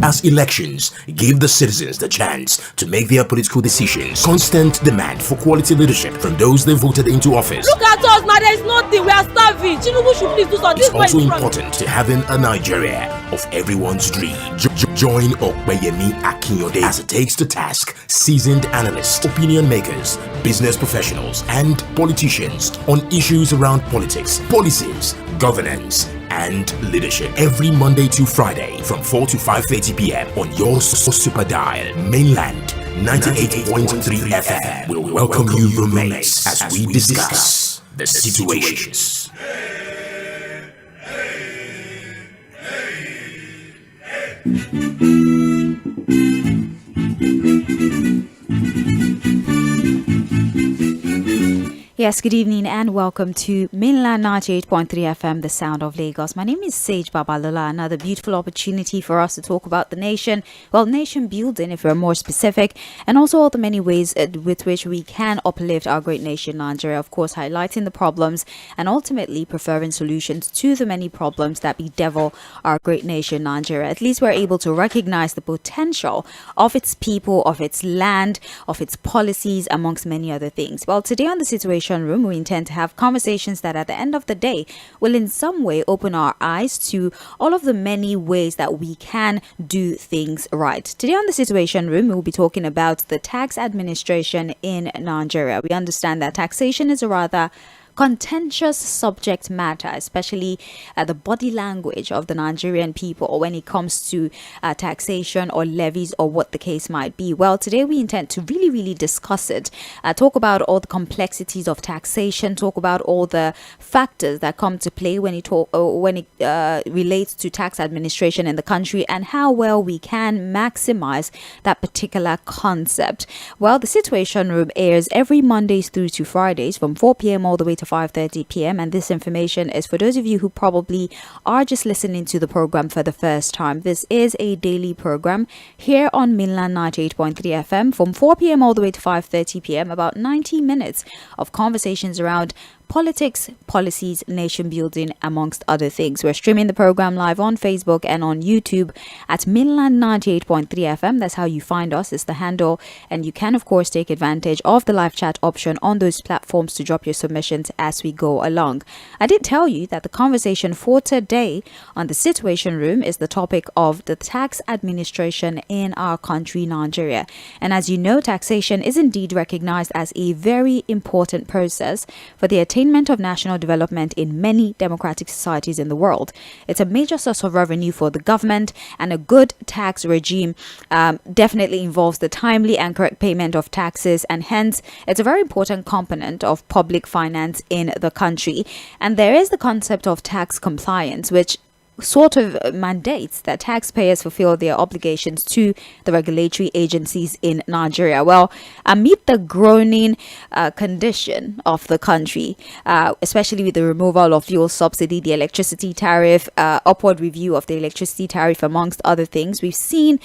As elections give the citizens the chance to make their political decisions, constant demand for quality leadership from those they voted into office. Look at us now, there is nothing, we are starving. Tinubu should please do something. It's also important to having a Nigeria of everyone's dream. Join Oꜰ as it takes to task seasoned analysts, opinion makers, business professionals, and politicians on issues around politics, policies, governance, and leadership every Monday to Friday from 4 to 5:30 p.m. on your super dial. Mainland 98.3 FM will welcome you roommates as we discuss the situations. Yes, good evening and welcome to Mainland 98.3 FM, the sound of Lagos. My name is Sage Babalola. Another beautiful opportunity for us to talk about the nation, well, nation building if we're more specific, and also all the many ways with which we can uplift our great nation, Nigeria. Of course, highlighting the problems and ultimately preferring solutions to the many problems that bedevil our great nation, Nigeria. At least we're able to recognize the potential of its people, of its land, of its policies, amongst many other things. Well, today on the Situation Room, we intend to have conversations that at the end of the day will in some way open our eyes to all of the many ways that we can do things right. Today on the Situation Room, we will be talking about the tax administration in Nigeria. We understand that taxation is a rather contentious subject matter, especially the body language of the Nigerian people when it comes to taxation or levies or what the case might be. Well, today we intend to really discuss it, talk about all the complexities of taxation, talk about all the factors that come to play when it relates to tax administration in the country and how well we can maximize that particular concept. Well, the Situation Room airs every Mondays through to Fridays from 4 p.m. all the way to 5:30 p.m. and this information is for those of you who probably are just listening to the program for the first time. This is a daily program here on Mainland 98.3 FM from 4 p.m. all the way to 5:30 p.m. About 90 minutes of conversations around politics, policies, nation building, amongst other things. We're streaming the program live on Facebook and on YouTube at Mainland 98.3 FM. That's how you find us. It's the handle. And you can, of course, take advantage of the live chat option on those platforms to drop your submissions as we go along. I did tell you that the conversation for today on the Situation Room is the topic of the tax administration in our country, Nigeria. And as you know, taxation is indeed recognized as a very important process for the attainment of national development in many democratic societies in the world. It's a major source of revenue for the government, and a good tax regime definitely involves the timely and correct payment of taxes, and hence it's a very important component of public finance in the country. And there is the concept of tax compliance, which sort of mandates that taxpayers fulfill their obligations to the regulatory agencies in Nigeria. Well, amid the groaning condition of the country, especially with the removal of fuel subsidy, the electricity tariff, upward review of the electricity tariff, amongst other things, we've seen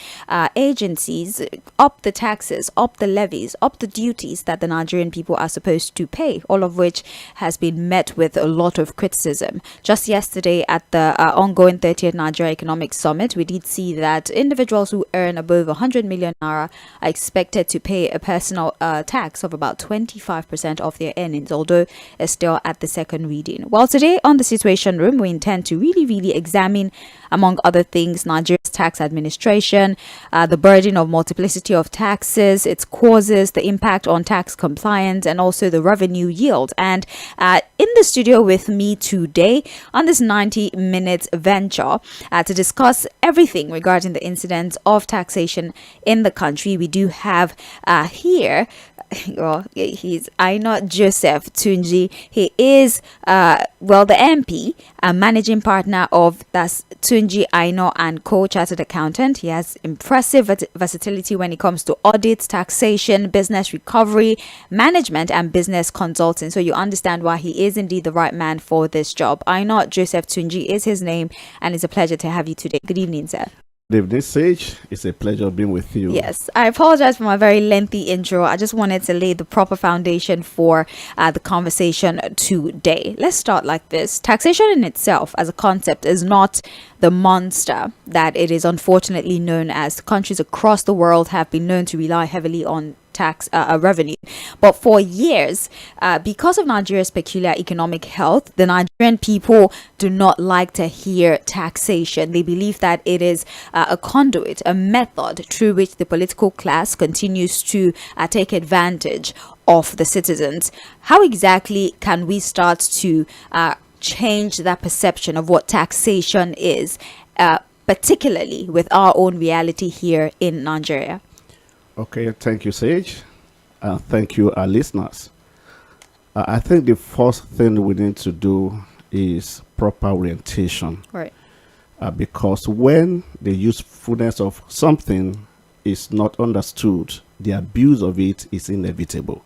agencies up the taxes, up the levies, up the duties that the Nigerian people are supposed to pay, all of which has been met with a lot of criticism. Just yesterday at the ongoing 30th Nigeria Economic Summit, we did see that individuals who earn above 100 million naira are expected to pay a personal tax of about 25% of their earnings, although it's still at the second reading. Well, today on the Situation Room, we intend to really examine, among other things, Nigeria's tax administration, the burden of multiplicity of taxes, its causes, the impact on tax compliance, and also the revenue yield. And in the studio with me today on this 90 minutes venture to discuss everything regarding the incidents of taxation in the country, we do have here well, he's WG He is the MP and managing partner of that's Tᴜɪ̀nᴜ Chartered Accountant. He has impressive versatility when it comes to audits, taxation, business recovery, management, and business consulting. So you understand why he is indeed the right man for this job. Joseph Tūnjí is his name, and it's a pleasure to have you today. Good evening, sir. Good evening, Sage. It's a pleasure being with you. Yes, I apologize for my very lengthy intro. I just wanted to lay the proper foundation for the conversation today. Let's start like this. Taxation in itself as a concept is not the monster that it is unfortunately known as. Countries across the world have been known to rely heavily on tax revenue, but for years, because of Nigeria's peculiar economic health, the Nigerian people do not like to hear taxation. They believe that it is a conduit, a method through which the political class continues to take advantage of the citizens. How exactly can we start to change that perception of what taxation is, particularly with our own reality here in Nigeria? Okay, thank you, Sage. Thank you, our listeners. I think the first thing we need to do is proper orientation. Right. Because when the usefulness of something is not understood, the abuse of it is inevitable.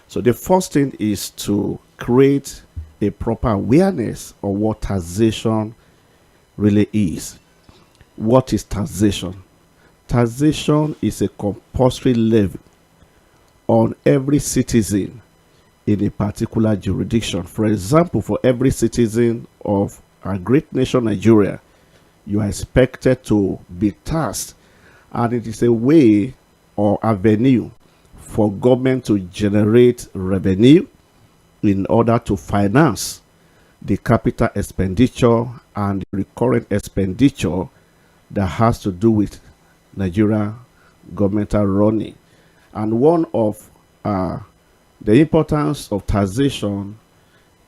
So the first thing is to create a proper awareness of what taxation really is. What is taxation? Taxation is a compulsory levy on every citizen in a particular jurisdiction. For example, for every citizen of our great nation, Nigeria, you are expected to be taxed, and it is a way or avenue for government to generate revenue in order to finance the capital expenditure and the recurrent expenditure that has to do with Nigeria governmental running. And one of the importance of taxation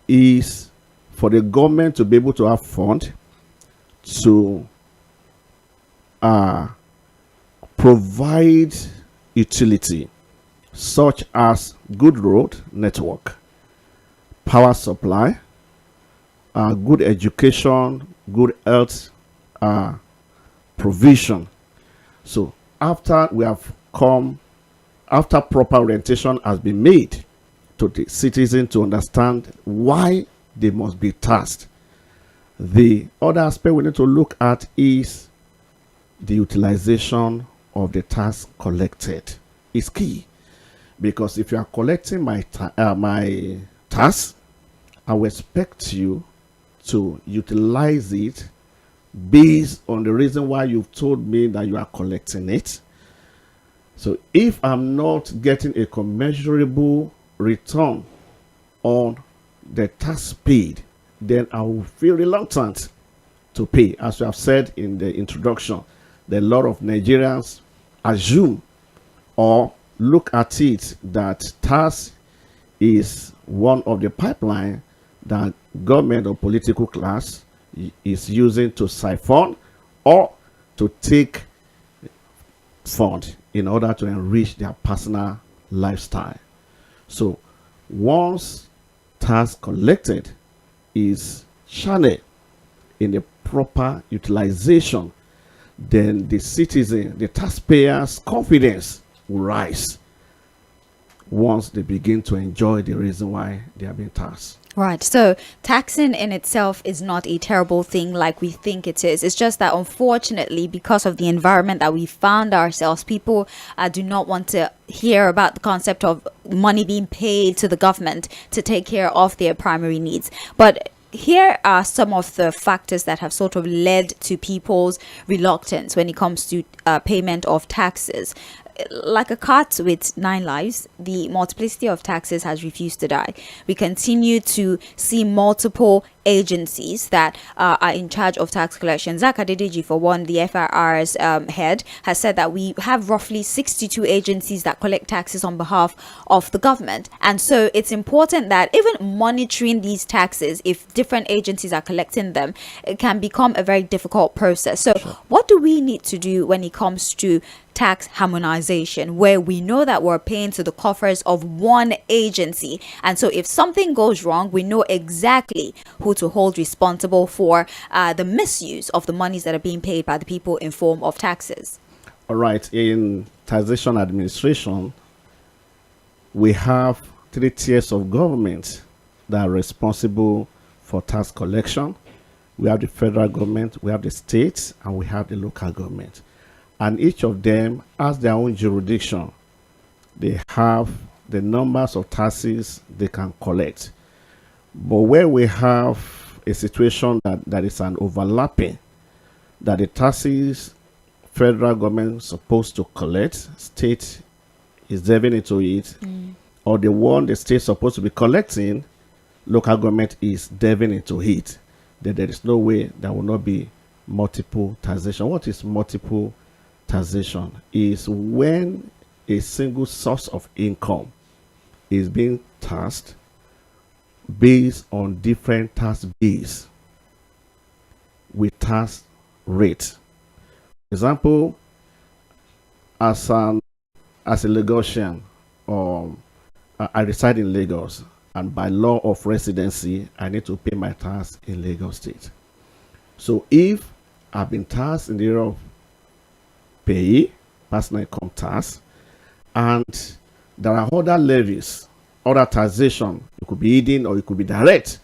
is for the government to be able to have fund to provide utility such as good road network, power supply, good education, good health provision. So after proper orientation has been made to the citizen to understand why they must be taxed, the other aspect we need to look at is the utilization of the tax collected. Is key, because if you are collecting my tax, I will expect you to utilize it based on the reason why you've told me that you are collecting it. So if I'm not getting a commensurable return on the tax paid, then I will feel reluctant to pay. As we have said in the introduction, that a lot of Nigerians assume or look at it that tax is one of the pipeline that government or political class is using to siphon or to take fund in order to enrich their personal lifestyle. So once tax collected is channeled in the proper utilization, then the citizen, the taxpayers' confidence will rise once they begin to enjoy the reason why they are being taxed. Right. So taxing in itself is not a terrible thing like we think it is. It's just that unfortunately, because of the environment that we found ourselves, people do not want to hear about the concept of money being paid to the government to take care of their primary needs. But here are some of the factors that have sort of led to people's reluctance when it comes to payment of taxes. Like a cat with 9 lives, the multiplicity of taxes has refused to die. We continue to see multiple agencies that are in charge of tax collection. Zak Adedeji, for one, the FIR's head, has said that we have roughly 62 agencies that collect taxes on behalf of the government. And so it's important that even monitoring these taxes, if different agencies are collecting them, it can become a very difficult process. So what do we need to do when it comes to tax harmonization, where we know that we're paying to the coffers of one agency, and so if something goes wrong, we know exactly who to hold responsible for the misuse of the monies that are being paid by the people in form of taxes? All right, in taxation administration, we have 3 tiers of government that are responsible for tax collection. We have the federal government, we have the states, and we have the local government. And each of them has their own jurisdiction. They have the numbers of taxes they can collect. But where we have a situation that is an overlapping, that the taxes federal government is supposed to collect, state is delving into it, or the one the state is supposed to be collecting, local government is delving into it, then there is no way there will not be multiple taxation. What is multiple taxation? Is when a single source of income is being taxed based on different tax base with tax rate. For example, as a Lagosian, I reside in Lagos, and by law of residency, I need to pay my tax in Lagos State. So if I've been taxed in the area of pay, personal income tax, and there are other levies, other taxation, it could be hidden or it could be direct,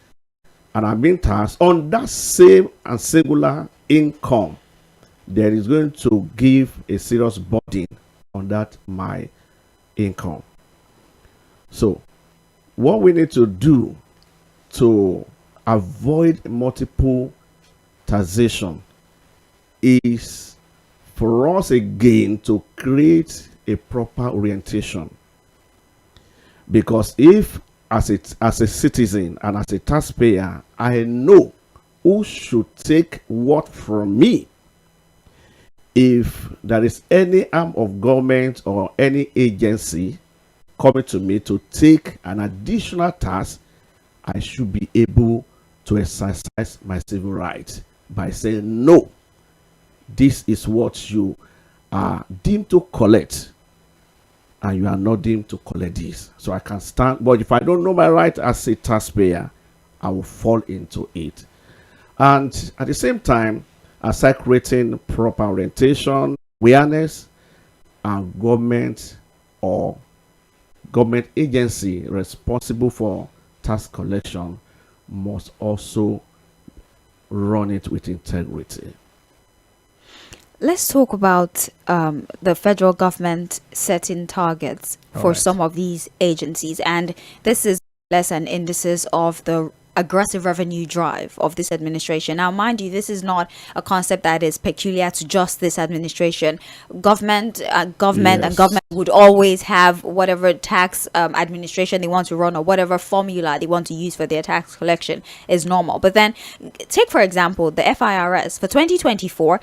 and I'm being taxed on that same and singular income, there is going to give a serious burden on that my income. So what we need to do to avoid multiple taxation is for us again to create a proper orientation. Because if as a citizen and as a taxpayer, I know who should take what from me, if there is any arm of government or any agency coming to me to take an additional tax, I should be able to exercise my civil rights by saying, no, this is what you are deemed to collect, and you are not deemed to collect this. So I can stand, but if I don't know my right as a taxpayer, I will fall into it. And at the same time, aside creating proper orientation, awareness, and government or government agency responsible for tax collection must also run it with integrity. Let's talk about the federal government setting targets for some of these agencies. And this is less an indices of the aggressive revenue drive of this administration. Now, mind you, this is not a concept that is peculiar to just this administration. Government would always have whatever tax administration they want to run, or whatever formula they want to use for their tax collection is normal. But then take, for example, the FIRS for 2024,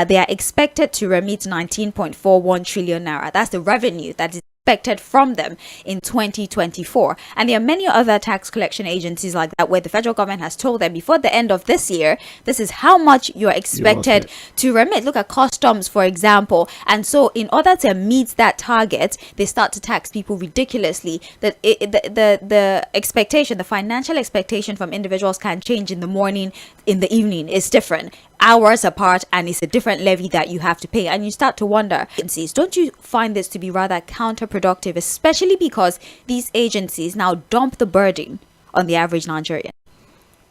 they are expected to remit 19.41 trillion naira. That's the revenue that is expected from them in 2024. And there are many other tax collection agencies like that, where the federal government has told them before the end of this year, this is how much you're expected to remit. Look at customs, for example. And so in order to meet that target, they start to tax people ridiculously. That the expectation, the financial expectation from individuals can change in the morning, in the evening is different, hours apart, and it's a different levy that you have to pay. And you start to wonder, agencies, don't you find this to be rather counterproductive, especially because these agencies now dump the burden on the average Nigerian?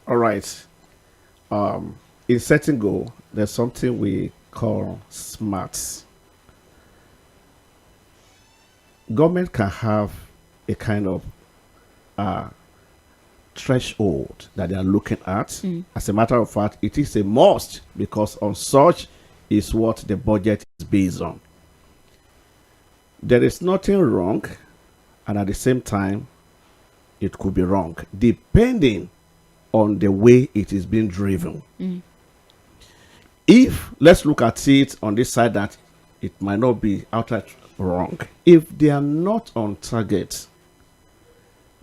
All right. In setting goal, there's something we call smarts. Government can have a kind of threshold that they are looking at. As a matter of fact, it is a must, because on such is what the budget is based on. There is nothing wrong, and at the same time, it could be wrong, depending on the way it is being driven. If, let's look at it on this side, that it might not be outright wrong. If they are not on target,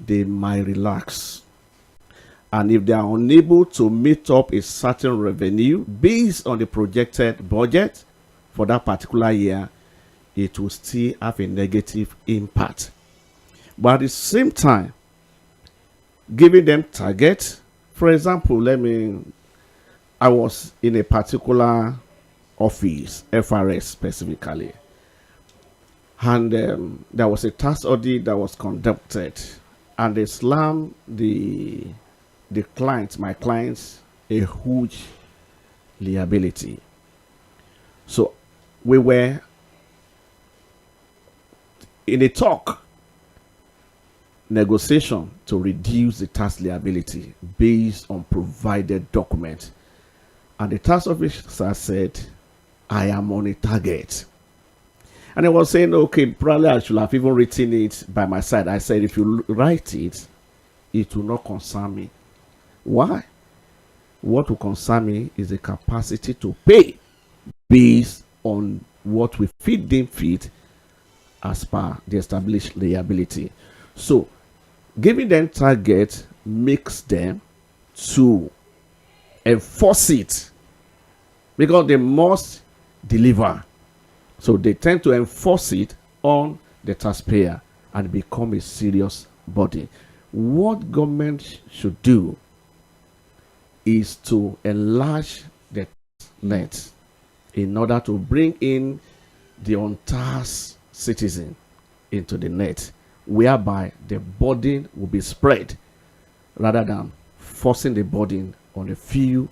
they might relax. And if they are unable to meet up a certain revenue based on the projected budget for that particular year, it will still have a negative impact. But at the same time, giving them target, for example, I was in a particular office, FRS specifically, and there was a tax audit that was conducted, and they slammed my clients a huge liability. So we were in a talk negotiation to reduce the tax liability based on provided documents. And the tax officer said, I am on a target. And I was saying, okay, probably I should have even written it by my side. I said, if you write it, it will not concern me. Why? What will concern me is the capacity to pay based on what we feed them feed as per the established liability. So giving them target makes them to enforce it because they must deliver. So they tend to enforce it on the taxpayer and become a serious body. What government should do is to enlarge the net in order to bring in the untaxed citizen into the net, whereby the burden will be spread rather than forcing the burden on a few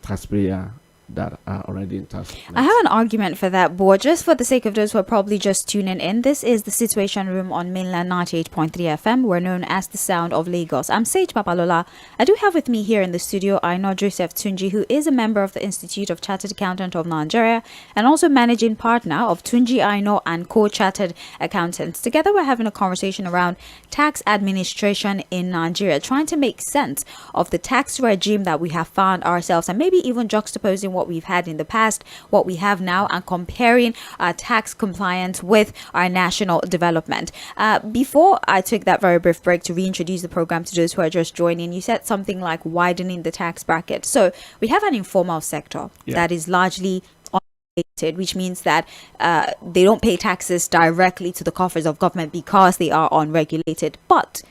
taxpayers that are already in tax. I have an argument for that, but just for the sake of those who are probably just tuning in, this is the Situation Room on mainland 98.3 FM. We're known as the Sound of Lagos. I'm Sage Babalola. I do have with me here in the studio Aino Joseph Tunji, who is a member of the Institute of Chartered Accountants of Nigeria and also managing partner of Tunji Aino and Co-Chartered Accountants. Together, we're having a conversation around tax administration in Nigeria, trying to make sense of the tax regime that we have found ourselves and maybe even juxtaposing what we've had in the past, what we have now, and comparing our tax compliance with our national development. Before I took that very brief break to reintroduce the program to those who are just joining, you said something like widening the tax bracket. So we have an informal sector that is largely unregulated, which means that they don't pay taxes directly to the coffers of government because they are unregulated. But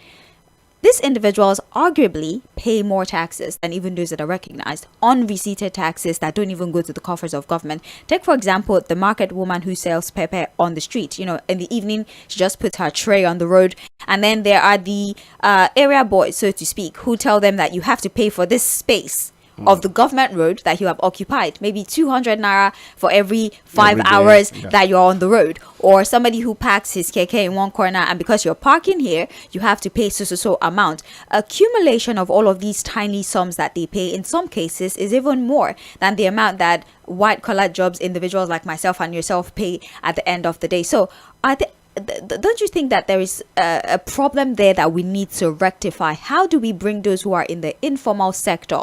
these individuals arguably pay more taxes than even those that are recognized, unreceipted taxes that don't even go to the coffers of government. Take, for example, the market woman who sells pepper on the street. You know, in the evening, she just puts her tray on the road. And then there are the area boys, so to speak, who tell them that you have to pay for this space of the government road that you have occupied, maybe 200 naira for every 5 hours that you're on the road. Or somebody who parks his keke in one corner, and because you're parking here, you have to pay so amount. Accumulation of all of these tiny sums that they pay in some cases is even more than the amount that white collar jobs individuals like myself and yourself pay at the end of the day. So don't you think that there is a problem there that we need to rectify? How do we bring those who are in the informal sector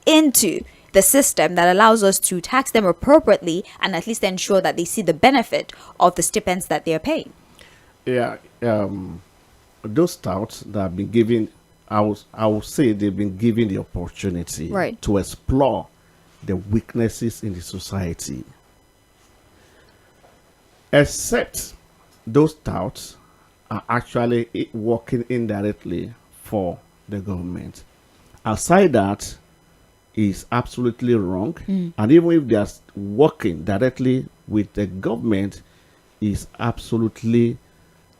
into the system that allows us to tax them appropriately and at least ensure that they see the benefit of the stipends that they are paying? Yeah, those touts that have been given, I would say they've been given the opportunity to explore the weaknesses in the society. Except those touts are actually working indirectly for the government. Aside that, is absolutely wrong, and even if they are working directly with the government, is absolutely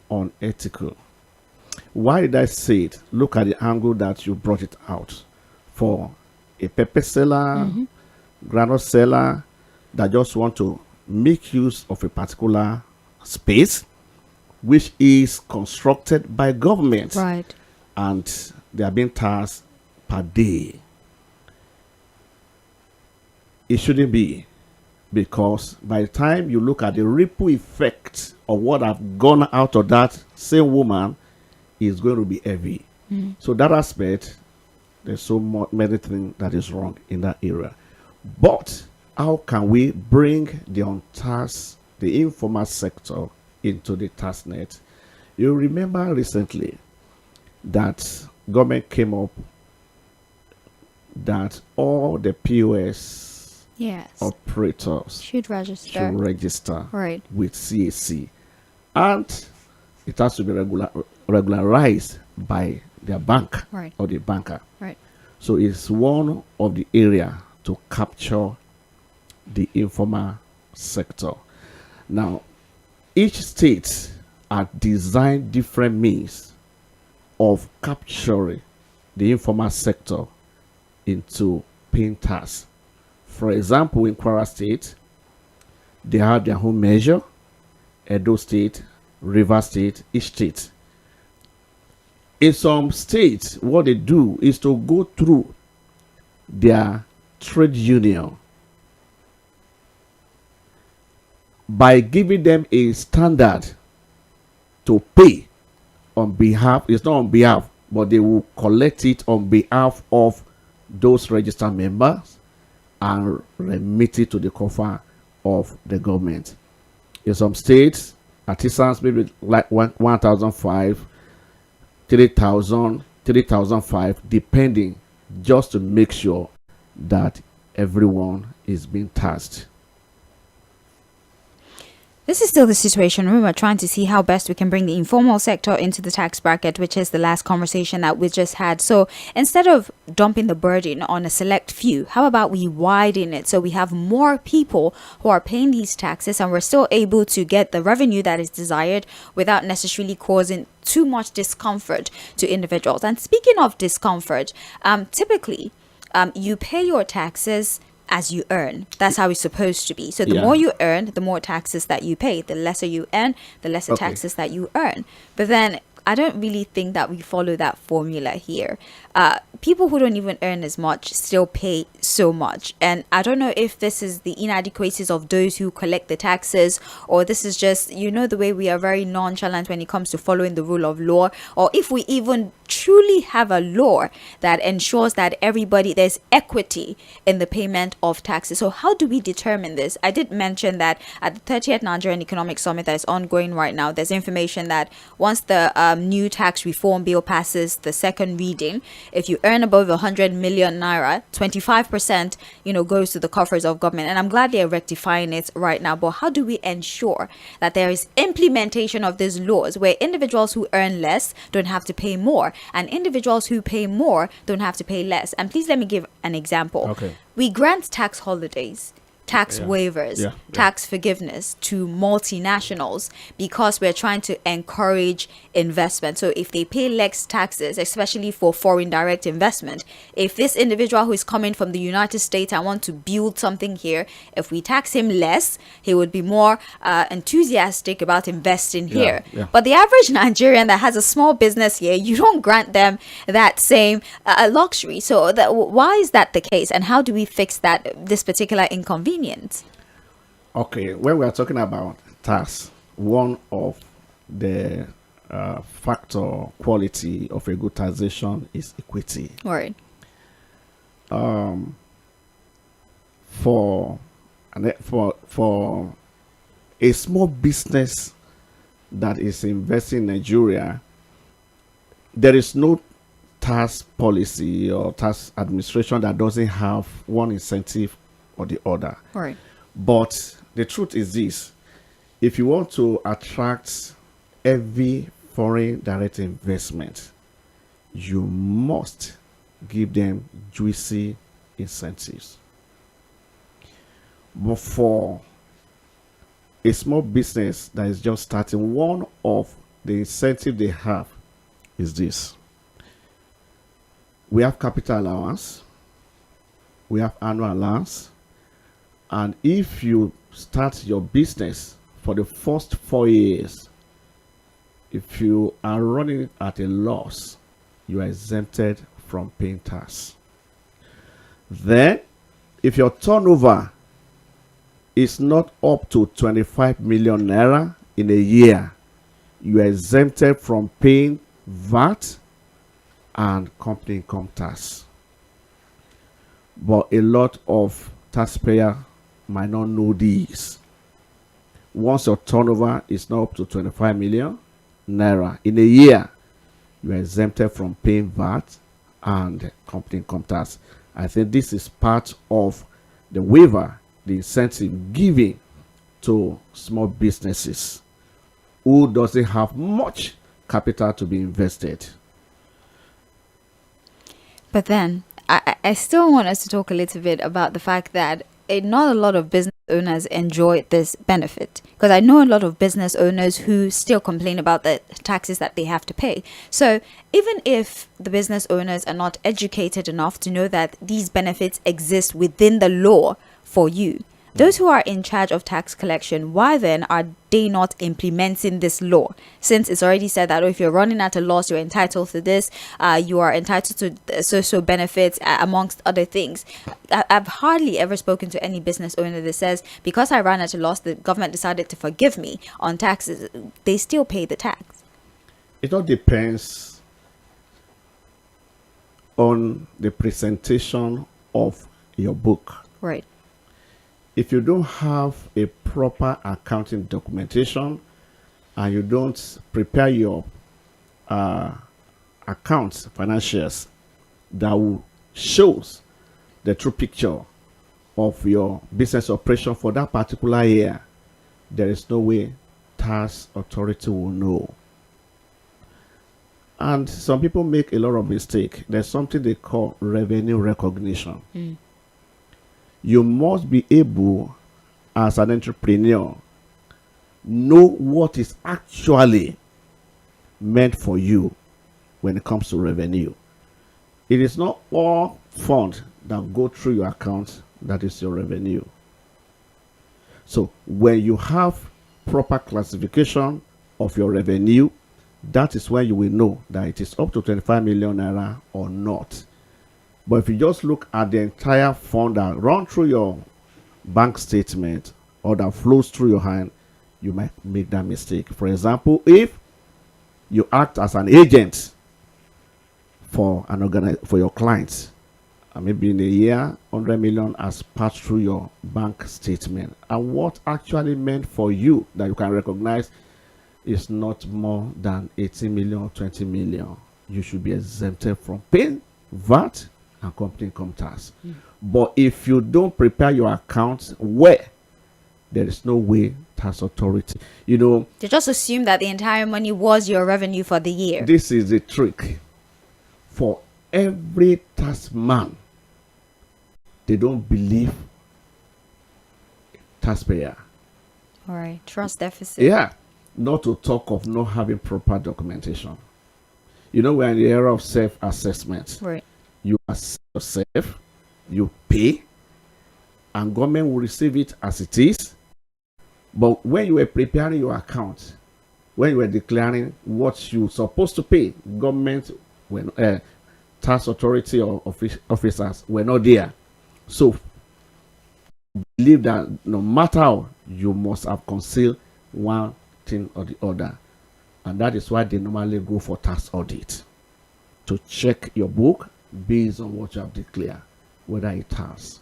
unethical. Why did I say it? Look at the angle that you brought it out. For a pepper seller, granite seller that just want to make use of a particular space which is constructed by government, and they are being taxed per day. It shouldn't be, because by the time you look at the ripple effect of what have gone out of that same woman, is going to be heavy. So that aspect, there's so many things that is wrong in that area. But how can we bring the untaxed, the informal sector into the tax net? You remember recently that government came up that all the POS operators should register with CAC, and it has to be regularized by their bank or the banker. So it's one of the area to capture the informal sector. Now, each state are designed different means of capturing the informal sector into paying tax. For example, in Kwara State, they have their own measure. Edo State, River State, each state. In some states, what they do is to go through their trade union by giving them a standard to pay on behalf. It's not on behalf, but they will collect it on behalf of those registered members and remit it to the coffer of the government. In some states, artisans maybe like 1,005, 3,000, 3,005, depending, just to make sure that everyone is being taxed. This is still the situation. We were trying to see how best we can bring the informal sector into the tax bracket, which is the last conversation that we just had. So instead of dumping the burden on a select few, how about we widen it so we have more people who are paying these taxes and we're still able to get the revenue that is desired without necessarily causing too much discomfort to individuals. And speaking of discomfort, typically you pay your taxes as you earn. That's how it's supposed to be. So the more you earn, the more taxes that you pay. The lesser you earn, the lesser taxes that you earn. But then I don't really think that we follow that formula here. People who don't even earn as much still pay so much. And I don't know if this is the inadequacies of those who collect the taxes, or this is just, you know, the way we are very nonchalant when it comes to following the rule of law, or if we even truly have a law that ensures that there's equity in the payment of taxes. So how do we determine this? I did mention that at the 30th Nigerian Economic Summit that is ongoing right now, there's information that once the new tax reform bill passes the second reading, if you earn above 100 million naira, 25% goes to the coffers of government. And I'm glad they're rectifying it right now. But how do we ensure that there is implementation of these laws where individuals who earn less don't have to pay more, and individuals who pay more don't have to pay less? And please let me give an example. Okay. We grant tax holidays, tax waivers, tax forgiveness to multinationals because we're trying to encourage investment. So if they pay less taxes, especially for foreign direct investment, if this individual who is coming from the United States and want to build something here, if we tax him less, he would be more enthusiastic about investing here. But the average Nigerian that has a small business here, you don't grant them that same luxury. So why is that the case, and how do we fix this particular inconvenience? Okay, when we are talking about tax, one of the factor quality of a good taxation is equity. Right. For a small business that is investing in Nigeria, there is no tax policy or tax administration that doesn't have one incentive or the other. Right. But the truth is this: if you want to attract every foreign direct investment, you must give them juicy incentives. But for a small business that is just starting, one of the incentive they have is this: we have capital allowance, we have annual allowance, and if you start your business for the first 4 years, if you are running it at a loss, you are exempted from paying tax. Then, if your turnover is not up to 25 million naira in a year, you are exempted from paying VAT and company income tax. But a lot of taxpayers might not know these. Once your turnover is not up to 25 million naira in a year, you are exempted from paying VAT and company income tax. I think this is part of the waiver, the incentive given to small businesses who doesn't have much capital to be invested. But then I still want us to talk a little bit about the fact that not a lot of businesses owners enjoy this benefit? Because I know a lot of business owners who still complain about the taxes that they have to pay. So even if the business owners are not educated enough to know that these benefits exist within the law for you, those who are in charge of tax collection, why then are they not implementing this law? Since it's already said that if you're running at a loss, you're entitled to this, you are entitled to social benefits, amongst other things. I've hardly ever spoken to any business owner that says, because I ran at a loss, the government decided to forgive me on taxes. They still pay the tax. It all depends on the presentation of your book. Right. If you don't have a proper accounting documentation and you don't prepare your accounts, financials, that will shows the true picture of your business operation for that particular year, there is no way tax authority will know. And some people make a lot of mistake. There's something they call revenue recognition. You must be able, as an entrepreneur, know what is actually meant for you when it comes to revenue. It is not all funds that go through your account that is your revenue. So when you have proper classification of your revenue, that is when you will know that it is up to 25 million naira or not. But if you just look at the entire fund that run through your bank statement or that flows through your hand, you might make that mistake. For example, if you act as an agent for for your clients, maybe in a year, 100 million has passed through your bank statement, and what actually meant for you that you can recognize is not more than 18 million or 20 million, you should be exempted from paying VAT and company income tax. But if you don't prepare your accounts well, there is no way tax authority, They just assume that the entire money was your revenue for the year. This is the trick. For every tax man, they don't believe taxpayer. All right. Trust deficit. Yeah. Not to talk of not having proper documentation. We're in the era of self-assessment. Right. You assess yourself, you pay, and government will receive it as it is. But when you were preparing your account, when you were declaring what you're supposed to pay, government, tax authority or officers were not there. So believe that no matter how, you must have concealed one thing or the other. And that is why they normally go for tax audit, to check your book based on what you have declared, whether it has.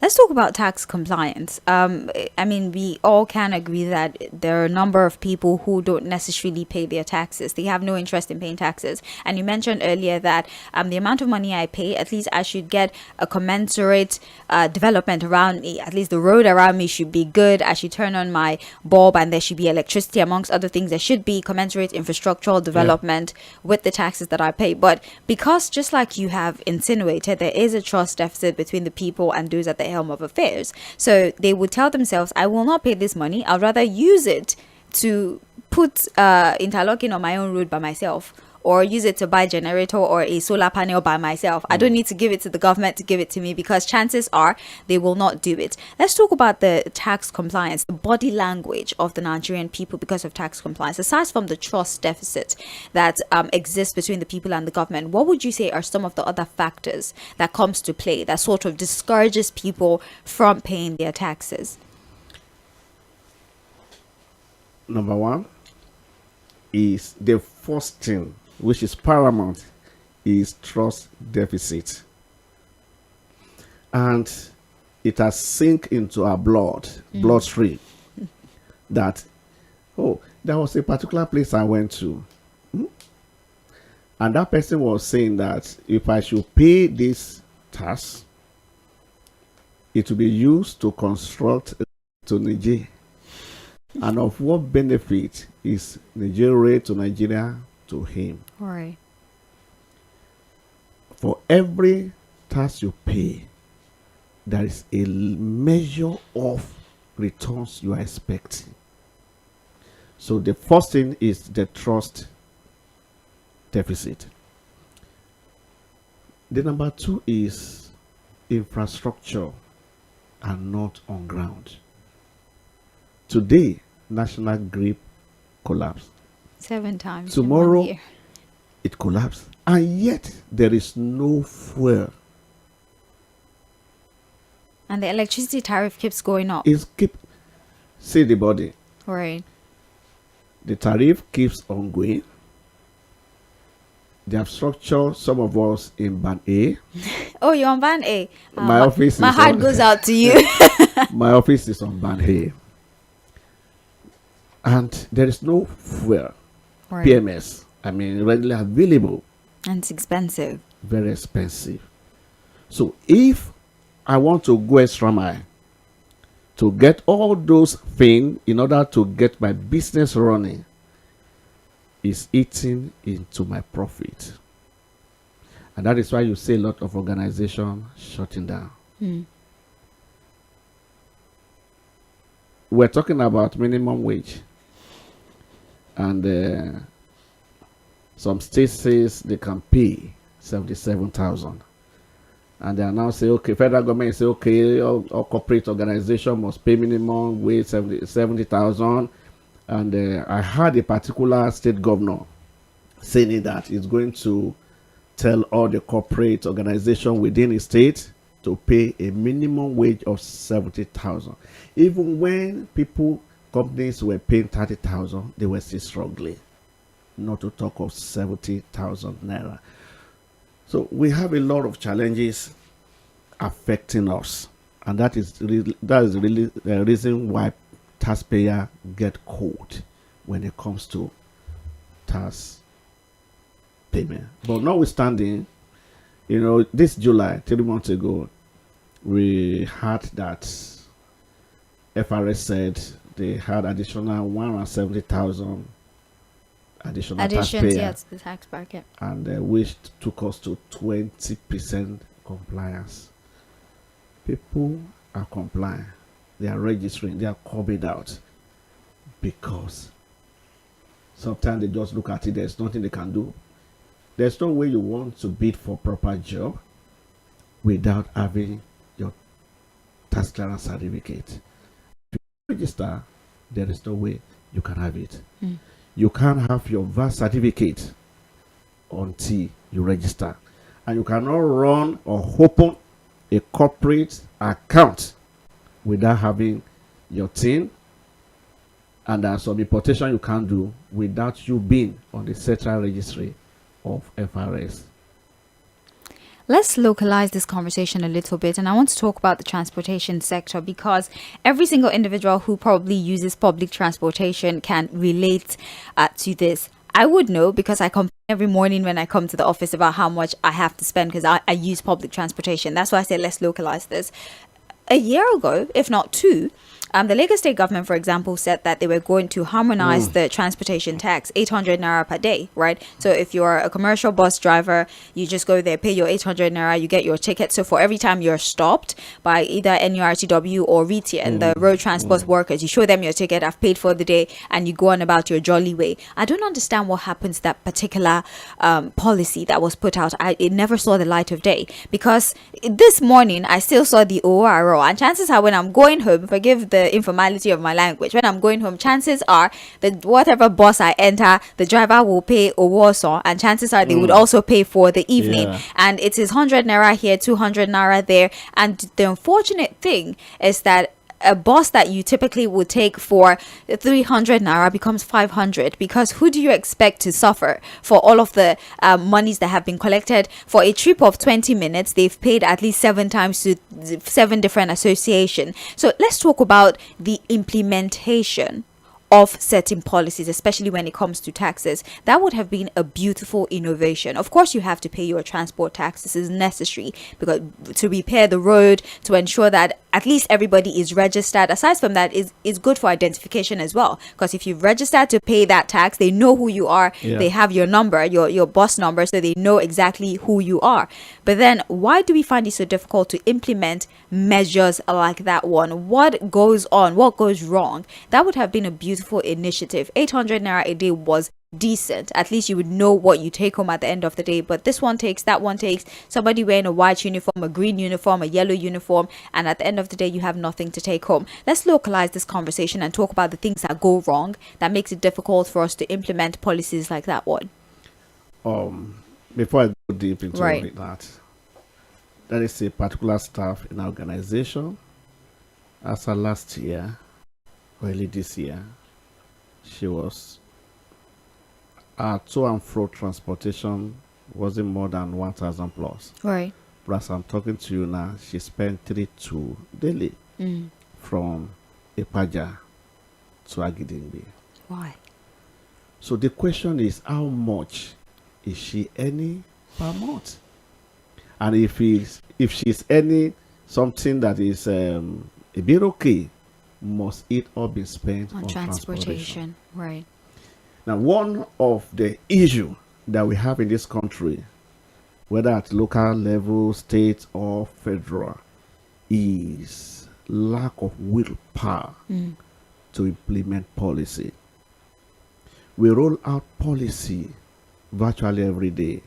Let's talk about tax compliance. We all can agree that there are a number of people who don't necessarily pay their taxes. They have no interest in paying taxes. And you mentioned earlier that the amount of money I pay, at least I should get a commensurate development around me. At least the road around me should be good. I should turn on my bulb and there should be electricity, amongst other things. There should be commensurate infrastructural development with the taxes that I pay. But because, just like you have insinuated, there is a trust deficit between the people and those at the helm of affairs. So they would tell themselves, I will not pay this money. I'd rather use it to put interlocking on my own road by myself, or use it to buy a generator or a solar panel by myself. I don't need to give it to the government to give it to me, because chances are they will not do it. Let's talk about the tax compliance, the body language of the Nigerian people because of tax compliance. Aside from the trust deficit that exists between the people and the government, what would you say are some of the other factors that comes to play that sort of discourages people from paying their taxes? Number one is the first thing, which is paramount, is trust deficit. And it has sink into our bloodstream, that, there was a particular place I went to. And that person was saying that if I should pay this tax, it will be used to construct to Nigeria. And of what benefit is Nigeria to Nigeria to him? All right. For every tax you pay, there is a measure of returns you are expecting. So the first thing is the trust deficit. The number two is infrastructure and not on ground. Today, national grid collapsed. 7 times. Tomorrow, in 1 year. it collapsed. And yet, there is no fuel. And the electricity tariff keeps going up. See the body. Right. The tariff keeps on going. They have structured some of us in band A. Oh, you're on band A. My office. My heart goes out to you. My office is on band A. And there is no fuel. Right. PMS. I mean, readily available. And it's expensive. Very expensive. So if I want to go extra mile to get all those things in order to get my business running, is eating into my profit. And that is why you see a lot of organizations shutting down. We're talking about minimum wage. And some states says they can pay 77,000. And they are now say, okay, federal government say, okay, all corporate organization must pay minimum wage 70,000. And I heard a particular state governor saying that he's going to tell all the corporate organization within the state to pay a minimum wage of 70,000. Even when companies were paying 30,000, they were still struggling. Not to talk of 70,000 naira. So we have a lot of challenges affecting us, and that is really the reason why taxpayers get cold when it comes to tax payment. But notwithstanding, this July, 3 months ago, we heard that FRS said they had additional 170,000 additional taxpayer, to the tax bracket, and which took us to 20% compliance. People are complying, they are registering, they are coming out, because sometimes they just look at it, there's nothing they can do. There's no way you want to bid for proper job without having your tax clearance certificate. If you register, there is no way you can have it. You can't have your VAT certificate until you register. And you cannot run or open a corporate account without having your TIN. And there's some importation you can't do without you being on the central registry of FRS. Let's localize this conversation a little bit, and I want to talk about the transportation sector, because every single individual who probably uses public transportation can relate to this. I would know, because I complain every morning when I come to the office about how much I have to spend because I use public transportation. That's why I say let's localize this. A year ago, if not two, the Lagos state government, for example, said that they were going to harmonize the transportation tax, 800 naira per day, right? So if you're a commercial bus driver, you just go there, pay your 800 naira, you get your ticket. So for every time you're stopped by either NURTW or RTN, the road transport workers, you show them your ticket, I've paid for the day, and you go on about your jolly way. I don't understand what happens to that particular policy that was put out. It never saw the light of day, because this morning I still saw the ORO, and chances are when I'm going home, forgive the informality of my language, when I'm going home, chances are that whatever bus I enter, the driver will pay Owoso, and chances are they would also pay for the evening. And it is 100 naira here, 200 naira there. And the unfortunate thing is that a bus that you typically would take for 300 naira becomes 500, because who do you expect to suffer for all of the monies that have been collected? For a trip of 20 minutes, they've paid at least 7 times to 7 different associations. So let's talk about the implementation of certain policies, especially when it comes to taxes. That would have been a beautiful innovation. Of course, you have to pay your transport tax. This is necessary because to repair the road, to ensure that at least everybody is registered. Aside from that, is good for identification as well. Because if you've registered to pay that tax, they know who you are. Yeah. They have your number, your bus number, so they know exactly who you are. But then, why do we find it so difficult to implement measures like that one? What goes on? What goes wrong? That would have been a beautiful initiative. 800 naira a day was decent. At least you would know what you take home at the end of the day. But this one takes, that one takes, somebody wearing a white uniform, a green uniform, a yellow uniform, and at the end of the day you have nothing to take home. Let's localize this conversation and talk about the things that go wrong that makes it difficult for us to implement policies like that one. Before I go deep into Right. that, there is a particular staff in our organization. As of last year, early this year, she was to and fro transportation wasn't more than 1,000 plus. Right. But as I'm talking to you now, she spent 3-2 daily from Ipaja to Agidingbi. Why? So the question is, how much is she earning per month? And if she's earning something that is a bit okay, must it all be spent On transportation. Right. Now, one of the issue that we have in this country, whether at local level, state or federal, is lack of willpower to implement policy. We roll out policy virtually every day.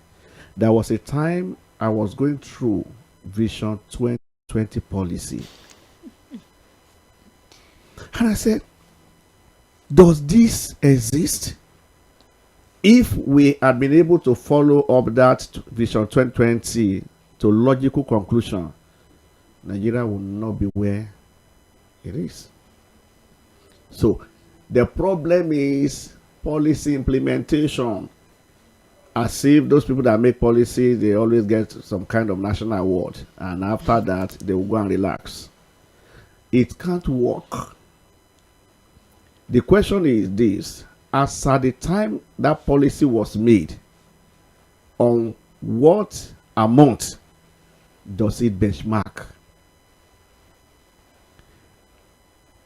There was a time I was going through Vision 2020 policy. And I said, does this exist? If we had been able to follow up that Vision 2020 to logical conclusion, Nigeria will not be where it is. So the problem is policy implementation. As if those people that make policy, they always get some kind of national award, and after that they will go and relax. It can't work. The question is this: as at the time that policy was made, on what amount does it benchmark?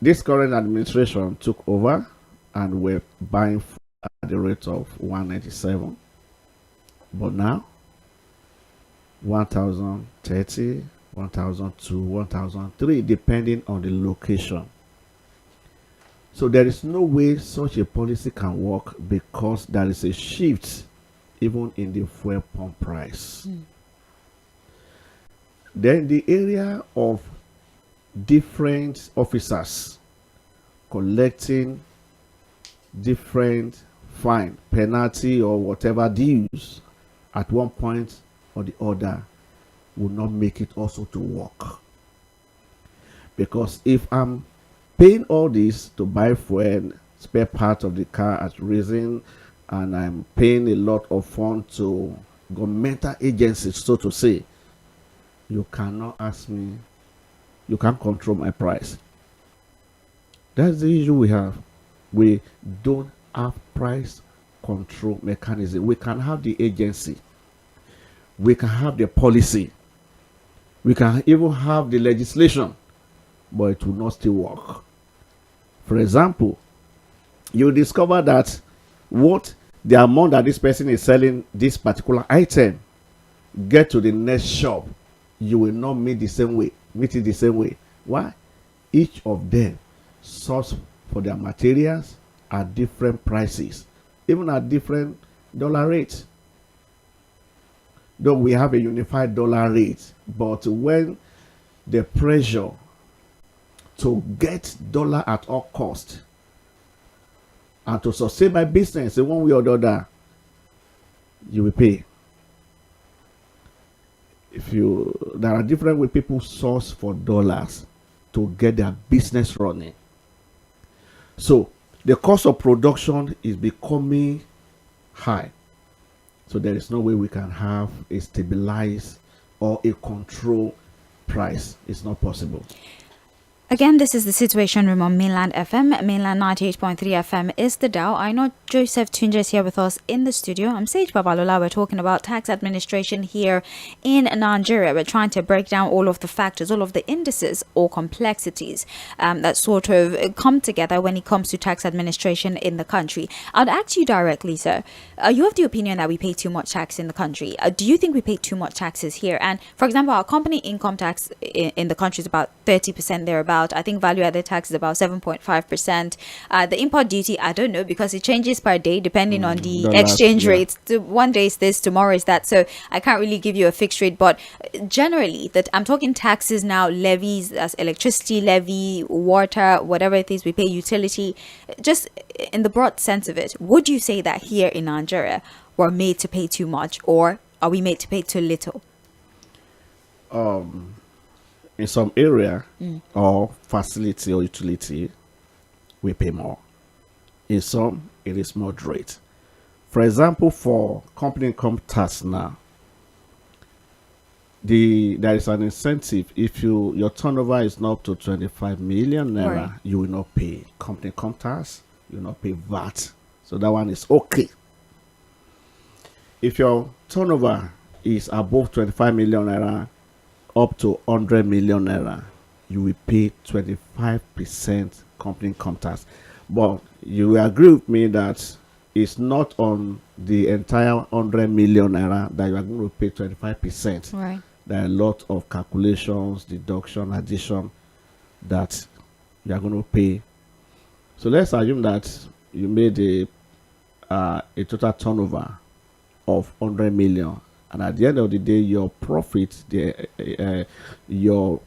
This current administration took over and we're buying at the rate of 197. But now, 1,030, 1,002, 1,003, depending on the location. So there is no way such a policy can work because there is a shift even in the fuel pump price. Then the area of different officers collecting different fine, penalty or whatever dues at one point or the other will not make it also to work. Because if I'm paying all this to buy fuel, spare parts of the car has risen, and I'm paying a lot of funds to governmental agencies, so to say, you cannot ask me, you can't control my price. That's the issue we have. We don't have price control mechanism. We can have the agency, we can have the policy, we can even have the legislation, but it will not still work. For example, you discover that what the amount that this person is selling this particular item, get to the next shop, you will not meet it the same way. Why? Each of them source for their materials at different prices, even at different dollar rates. Though we have a unified dollar rate, but when the pressure to get dollar at all cost and to sustain my business in one way or the other, you will pay. There are different ways people source for dollars to get their business running. So the cost of production is becoming high. So there is no way we can have a stabilized or a control price. It's not possible. Again, this is the Situation Room on Mainland FM. Mainland 98.3 FM is the dial. I know Joseph Tunja is here with us in the studio. I'm Sage Babalola. We're talking about tax administration here in Nigeria. We're trying to break down all of the factors, all of the indices or complexities that sort of come together when it comes to tax administration in the country. I'd ask you directly, sir. You have the opinion that we pay too much tax in the country. Do you think we pay too much taxes here? And for example, our company income tax in the country is about 30% thereabout. I think value added tax is about 7.5%. The import duty, I don't know, because it changes per day depending on the exchange rate. One day is this, tomorrow is that. So I can't really give you a fixed rate. But generally, that I'm talking taxes now, levies as electricity levy, water, whatever it is we pay, utility. Just in the broad sense of it, would you say that here in Nigeria we're made to pay too much, or are we made to pay too little? In some area or facility or utility, we pay more. In some, it is moderate. For example, for company income tax now, there is an incentive. If your turnover is not up to 25 million naira, Right. you will not pay company income tax. You will not pay VAT. So that one is okay. If your turnover is above 25 million naira, up to 100 million naira, you will pay 25% company income tax. But you will agree with me that it's not on the entire 100 million naira that you are going to pay 25%. Right. There are a lot of calculations, deduction, addition that you are going to pay. So let's assume that you made a total turnover of 100 million. And at the end of the day, your profit, your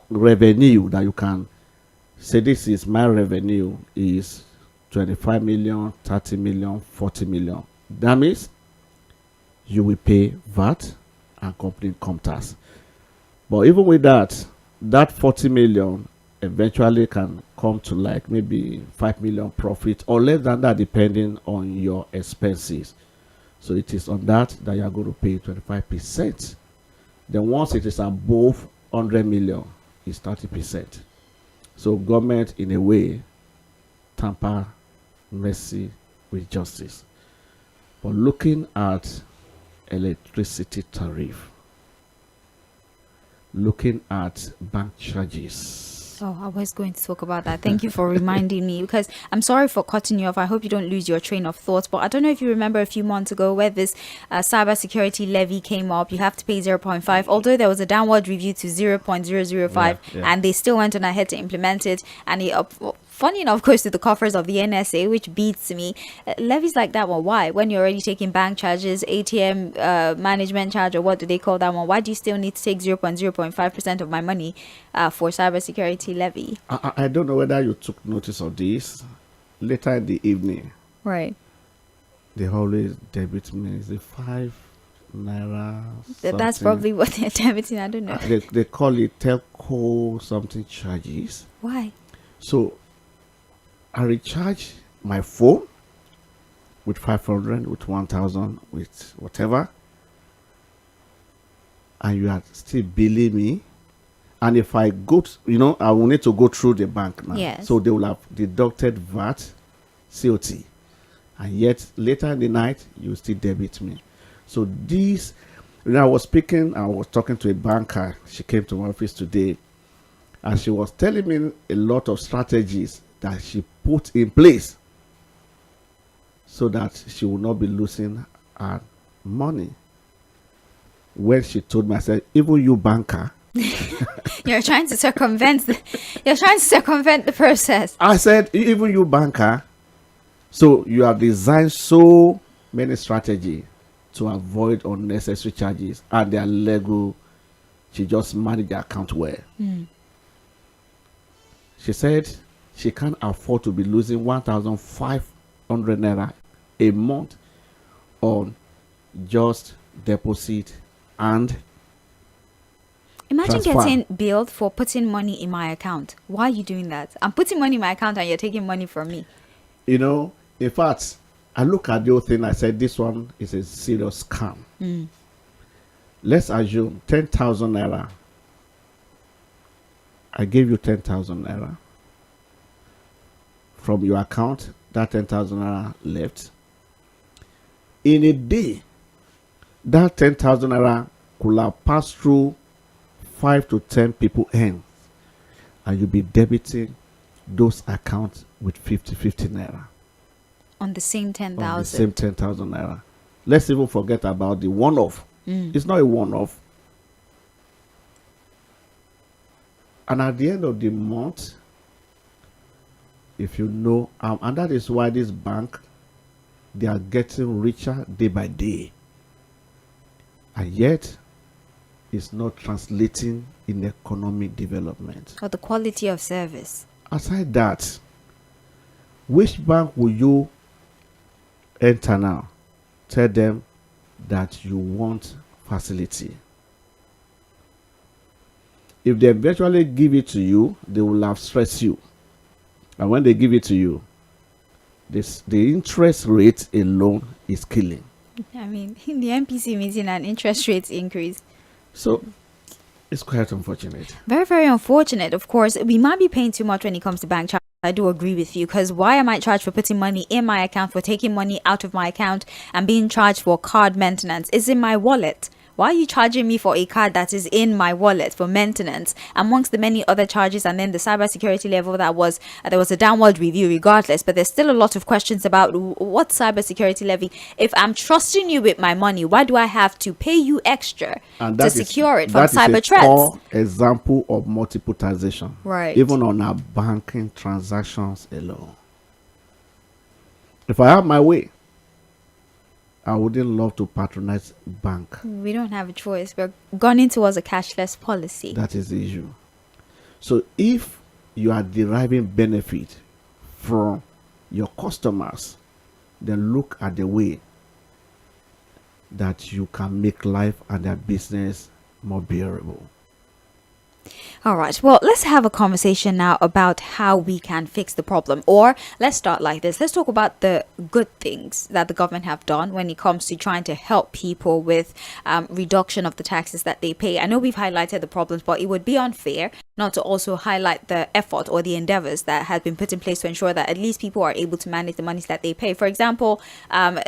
revenue that you can say, this is my revenue, is 25 million, 30 million, 40 million. That means you will pay VAT and company income tax. But even with that 40 million eventually can come to like maybe 5 million profit or less than that, depending on your expenses. So it is on that you are going to pay 25%. Then once it is above 100 million, it's 30%. So government, in a way, tamper mercy with justice. But looking at electricity tariff, looking at bank charges. Oh, I was going to talk about that. Thank you for reminding me, because I'm sorry for cutting you off. I hope you don't lose your train of thought. But I don't know if you remember a few months ago where this cybersecurity levy came up. You have to pay 0.5, although there was a downward review to 0.005, and they still went on ahead to implement it. And it funny enough, goes to the coffers of the NSA, which beats me. Levies like that one, why? When you're already taking bank charges, ATM management charge, or what do they call that one? Why do you still need to take 0.05% of my money for cybersecurity levy? I don't know whether you took notice of this. Later in the evening, Right. they always debit me. Is it 5 naira? That's probably what they're debiting. I don't know. They call it telco something charges. Why? So I recharge my phone with 500, with 1,000, with whatever, and you are still billing me. And if I go to, I will need to go through the bank now. Yes. So they will have deducted VAT, COT, and yet later in the night you still debit me. So this, I was talking to a banker. She came to my office today, and she was telling me a lot of strategies that she put in place so that she will not be losing her money. When she told me, I said, even you banker, You're trying to circumvent the process. I said, even you banker, so you have designed so many strategies to avoid unnecessary charges, and they are legal. She just manage the account well. She said she can't afford to be losing 1,500 naira a month on just deposit and Imagine transfer. getting billed for putting money in my account. Why are you doing that? I'm putting money in my account and you're taking money from me. In fact, I look at the whole thing. I said, this one is a serious scam. Let's assume 10,000 naira I gave you 10,000 naira. From your account, that 10,000 naira left. In a day, that 10,000 naira could have passed through 5 to 10 people hands, and you'll be debiting those accounts with 50 naira. On the same 10,000. On the same 10,000 naira. Let's even forget about the one-off. It's not a one-off. And at the end of the month, if you know, and that is why this bank, they are getting richer day by day. And yet, it's not translating in economic development. Or the quality of service. Aside that, which bank will you enter now? Tell them that you want facility. If they eventually give it to you, they will have stressed you. And when they give it to you, the interest rate alone is killing. I mean, in the MPC meeting, an interest rates increase. So it's quite unfortunate. Very, very unfortunate. Of course, we might be paying too much when it comes to bank charges. I do agree with you, because why am I charged for putting money in my account, for taking money out of my account, and being charged for card maintenance? It's in my wallet. Why are you charging me for a card that is in my wallet for maintenance, amongst the many other charges? And then the cybersecurity level, that was there was a downward review regardless, but there's still a lot of questions about what cybersecurity levy. If I'm trusting you with my money, why do I have to pay you extra to secure it from cyber threats? That is a core example of multiple taxation, right? Even on our banking transactions alone. If I have my way, I wouldn't love to patronize bank. We don't have a choice. We're gone towards a cashless policy. That is the issue. So if you are deriving benefit from your customers, then look at the way that you can make life and their business more bearable. All right, well, let's have a conversation now about how we can fix the problem. Or let's start like this. Let's talk about the good things that the government have done when it comes to trying to help people with reduction of the taxes that they pay. I know we've highlighted the problems, but it would be unfair not to also highlight the effort or the endeavors that have been put in place to ensure that at least people are able to manage the monies that they pay. For example,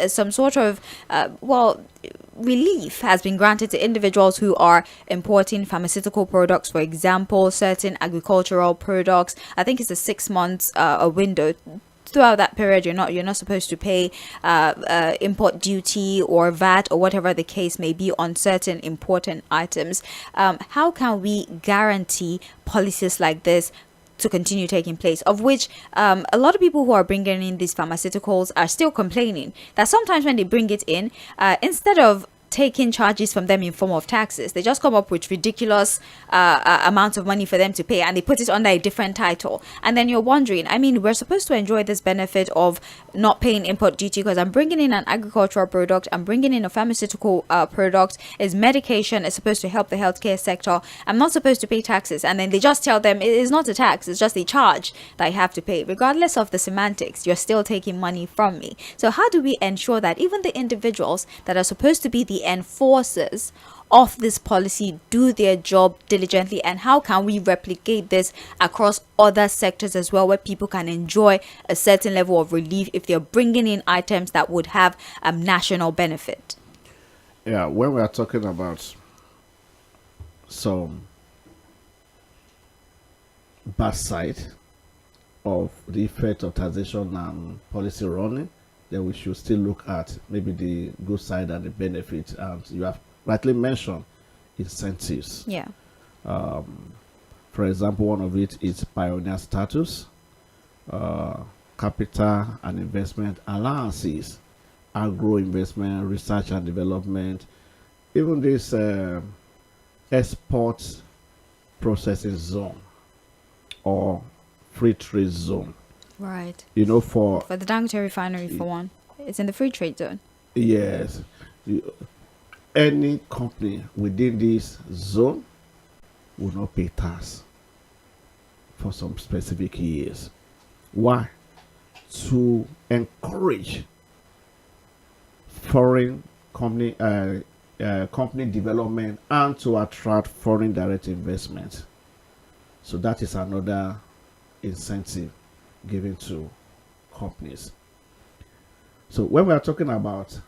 some sort of, relief has been granted to individuals who are importing pharmaceutical products, for example, certain agricultural products. I think it's a 6 months a window. Throughout that period, you're not supposed to pay import duty or VAT or whatever the case may be on certain important items. How can we guarantee policies like this to continue taking place, of which a lot of people who are bringing in these pharmaceuticals are still complaining that sometimes when they bring it in, instead of taking charges from them in form of taxes, they just come up with ridiculous amounts of money for them to pay, and they put it under a different title. And then you're wondering, I mean, we're supposed to enjoy this benefit of not paying import duty because I'm bringing in an agricultural product, I'm bringing in a pharmaceutical product, is medication, is supposed to help the healthcare sector. I'm not supposed to pay taxes, and then they just tell them it is not a tax, it's just a charge that I have to pay. Regardless of the semantics, you're still taking money from me. So how do we ensure that even the individuals that are supposed to be the enforcers of this policy do their job diligently, and how can we replicate this across other sectors as well, where people can enjoy a certain level of relief if they're bringing in items that would have a national benefit? Yeah, when we are talking about some bad side of the effect of taxation and policy running, then we should still look at maybe the good side and the benefit. And you have rightly mentioned incentives. Yeah. For example, one of it is pioneer status, capital and investment allowances, agro investment, research and development, even this export processing zone or free trade zone. Right. You know, for the Dangote refinery, for one, it's in the free trade zone. Yes. Any company within this zone will not pay tax for some specific years. Why? To encourage foreign company development and to attract foreign direct investment. So that is another incentive given to companies. So when we are talking about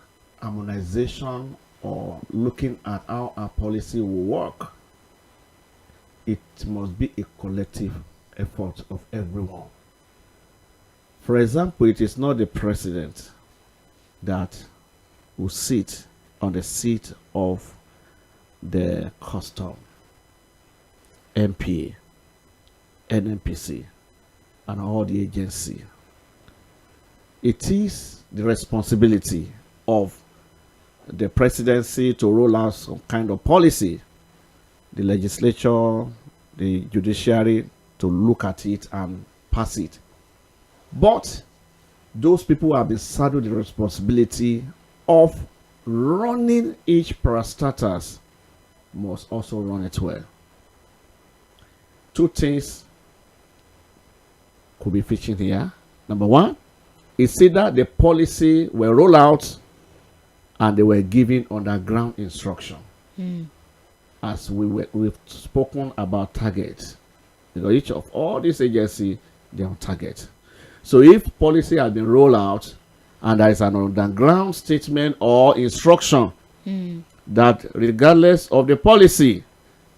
harmonization or looking at how our policy will work, it must be a collective effort of everyone. For example, it is not the president that will sit on the seat of the custom, MPA, NNPC, and all the agency. It is the responsibility of the presidency to roll out some kind of policy, the legislature, the judiciary to look at it and pass it. But those people have been saddled the responsibility of running each parastatus must also run it well. Two things could be fishing here. Number one, it's either the policy were rolled out and they were giving underground instruction. As we've spoken about targets. Each of all these agencies, they're on target. So if policy has been rolled out and there is an underground statement or instruction that regardless of the policy,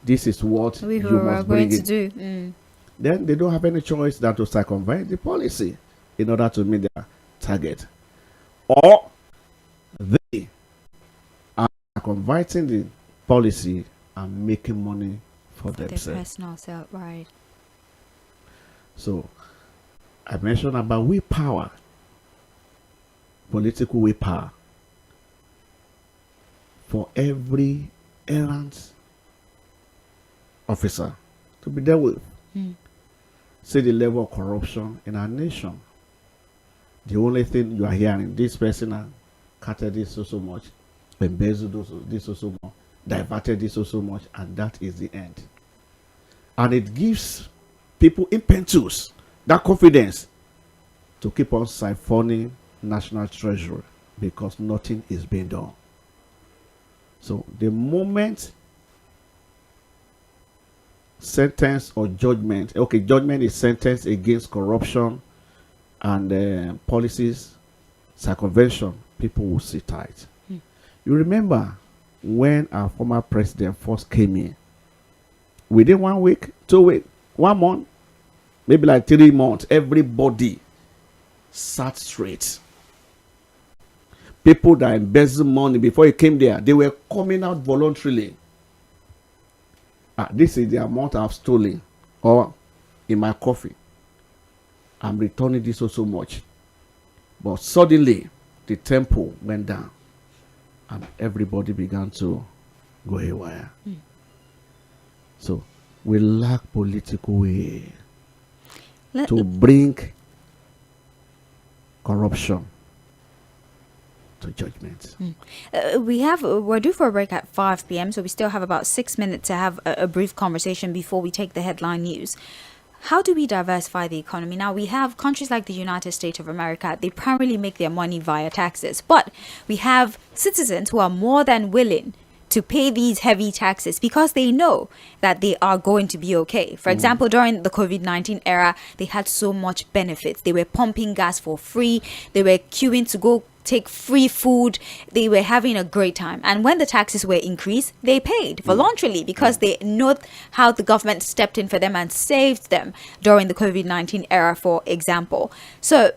this is what you must bring in, do. then they don't have any choice than to circumvent the policy in order to meet their target. Or they are circumventing the policy and making money for themselves. Their personal self, right. So I mentioned about willpower, political willpower for every errant officer to be dealt with. See the level of corruption in our nation. The only thing you are hearing, this person has cutted this so much, embezzled this so much, diverted this so much, and that is the end. And it gives people impetus, that confidence to keep on siphoning national treasury because nothing is being done. So the moment sentence or judgment, judgment is sentence against corruption and policies, circumvention, people will sit tight. You remember when our former president first came in, within 1 week, 2 weeks, 1 month, maybe like 3 months, everybody sat straight. People that embezzled money before he came there, they were coming out voluntarily. This is the amount I've stolen, or in my coffee, I'm returning this so much. But suddenly, the tempo went down, and everybody began to go haywire. So we lack political way to bring corruption to judgment. We're due for a break at 5 p.m. so we still have about 6 minutes to have a brief conversation before we take the headline news. How do we diversify the economy? Now, we have countries like the United States of America. They primarily make their money via taxes, but we have citizens who are more than willing to pay these heavy taxes because they know that they are going to be okay. For example, during the COVID-19 era, they had so much benefits. They were pumping gas for free. They were queuing to go take free food. They were having a great time. And when the taxes were increased, they paid voluntarily because they know how the government stepped in for them and saved them during the COVID-19 era, for example. So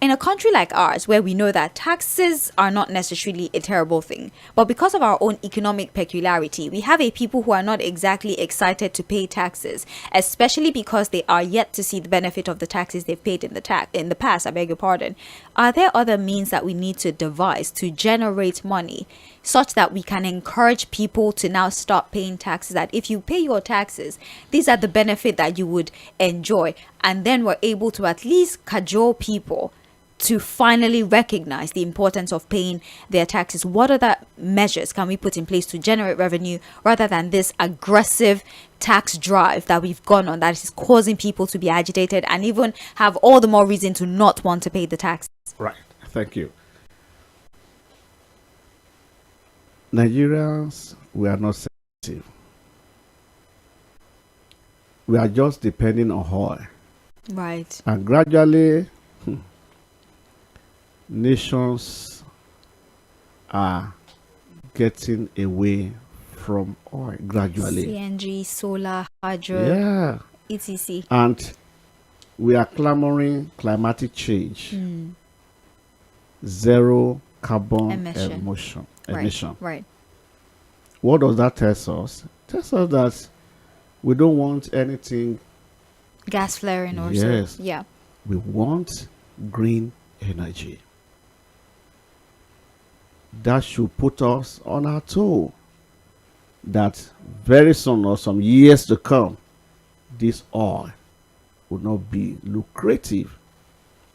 in a country like ours, where we know that taxes are not necessarily a terrible thing, but because of our own economic peculiarity, we have a people who are not exactly excited to pay taxes, especially because they are yet to see the benefit of the taxes they've paid in the past. I beg your pardon. Are there other means that we need to devise to generate money such that we can encourage people to now start paying taxes? That if you pay your taxes, these are the benefit that you would enjoy, and then we're able to at least cajole people to finally recognize the importance of paying their taxes. What other measures can we put in place to generate revenue rather than this aggressive tax drive that we've gone on that is causing people to be agitated and even have all the more reason to not want to pay the tax? Right. Thank you. Nigerians, we are not sensitive. we are just depending on oil. Right. And gradually, nations are getting away from oil gradually. CNG, solar, hydro, Yeah. etc. And we are clamoring climatic change. Zero carbon emission. Right. What does that tell us? It tells us that we don't want anything. Gas flaring also. Yes. Yeah. We want green energy. That should put us on our toe. That very soon or some years to come, this oil will not be lucrative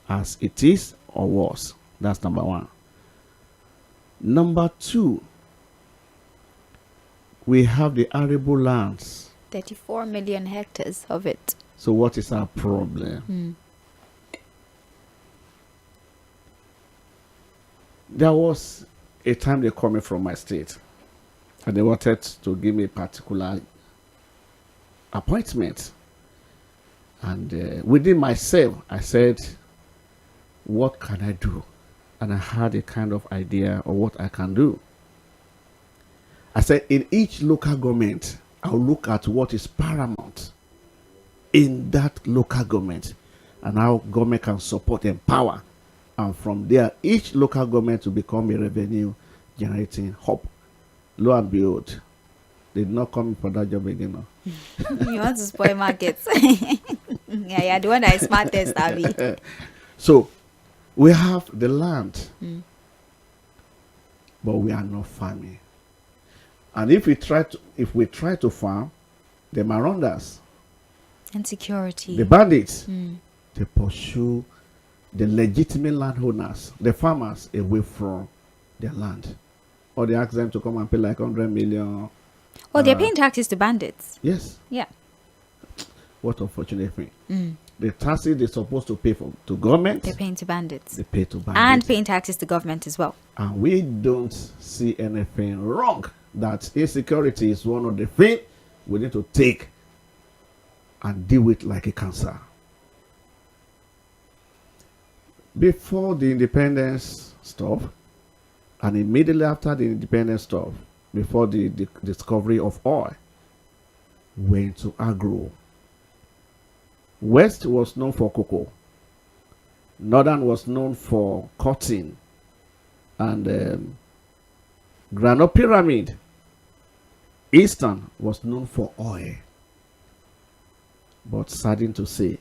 as it is or was. That's number one. Number two, we have the arable lands. 34 million hectares of it. So what is our problem? There was a time they called me from my state and they wanted to give me a particular appointment. And within myself, I said, what can I do? And I had a kind of idea of what I can do. I said, in each local government, I'll look at what is paramount in that local government and how government can support and empower. And from there, each local government will become a revenue generating hub. Lo and behold, they did not come for that job again. No. You want to spoil markets. Yeah, the one that is smartest, Abby. So, we have the land, but we are not farming. And if we try to farm, they might run us. Insecurity. The bandits, they pursue the legitimate landowners, the farmers, away from their land. Or they ask them to come and pay like 100 million. Oh, they're paying taxes to bandits. Yes. Yeah. What unfortunate thing. The taxes they're supposed to pay to government, They're paying to bandits. they pay to bandits. And paying taxes to government as well. And we don't see anything wrong. That insecurity is one of the things we need to take and deal with like a cancer. Before the independence stuff, and immediately after the independence stuff, before the discovery of oil, went to agro. West was known for cocoa. Northern was known for cotton and granite pyramid. Eastern was known for oil. But saddened to say,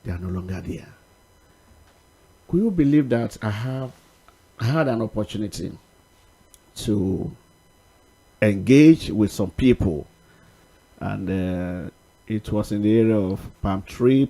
they are no longer there. Could you believe that I had an opportunity to engage with some people, and it was in the area of palm tree.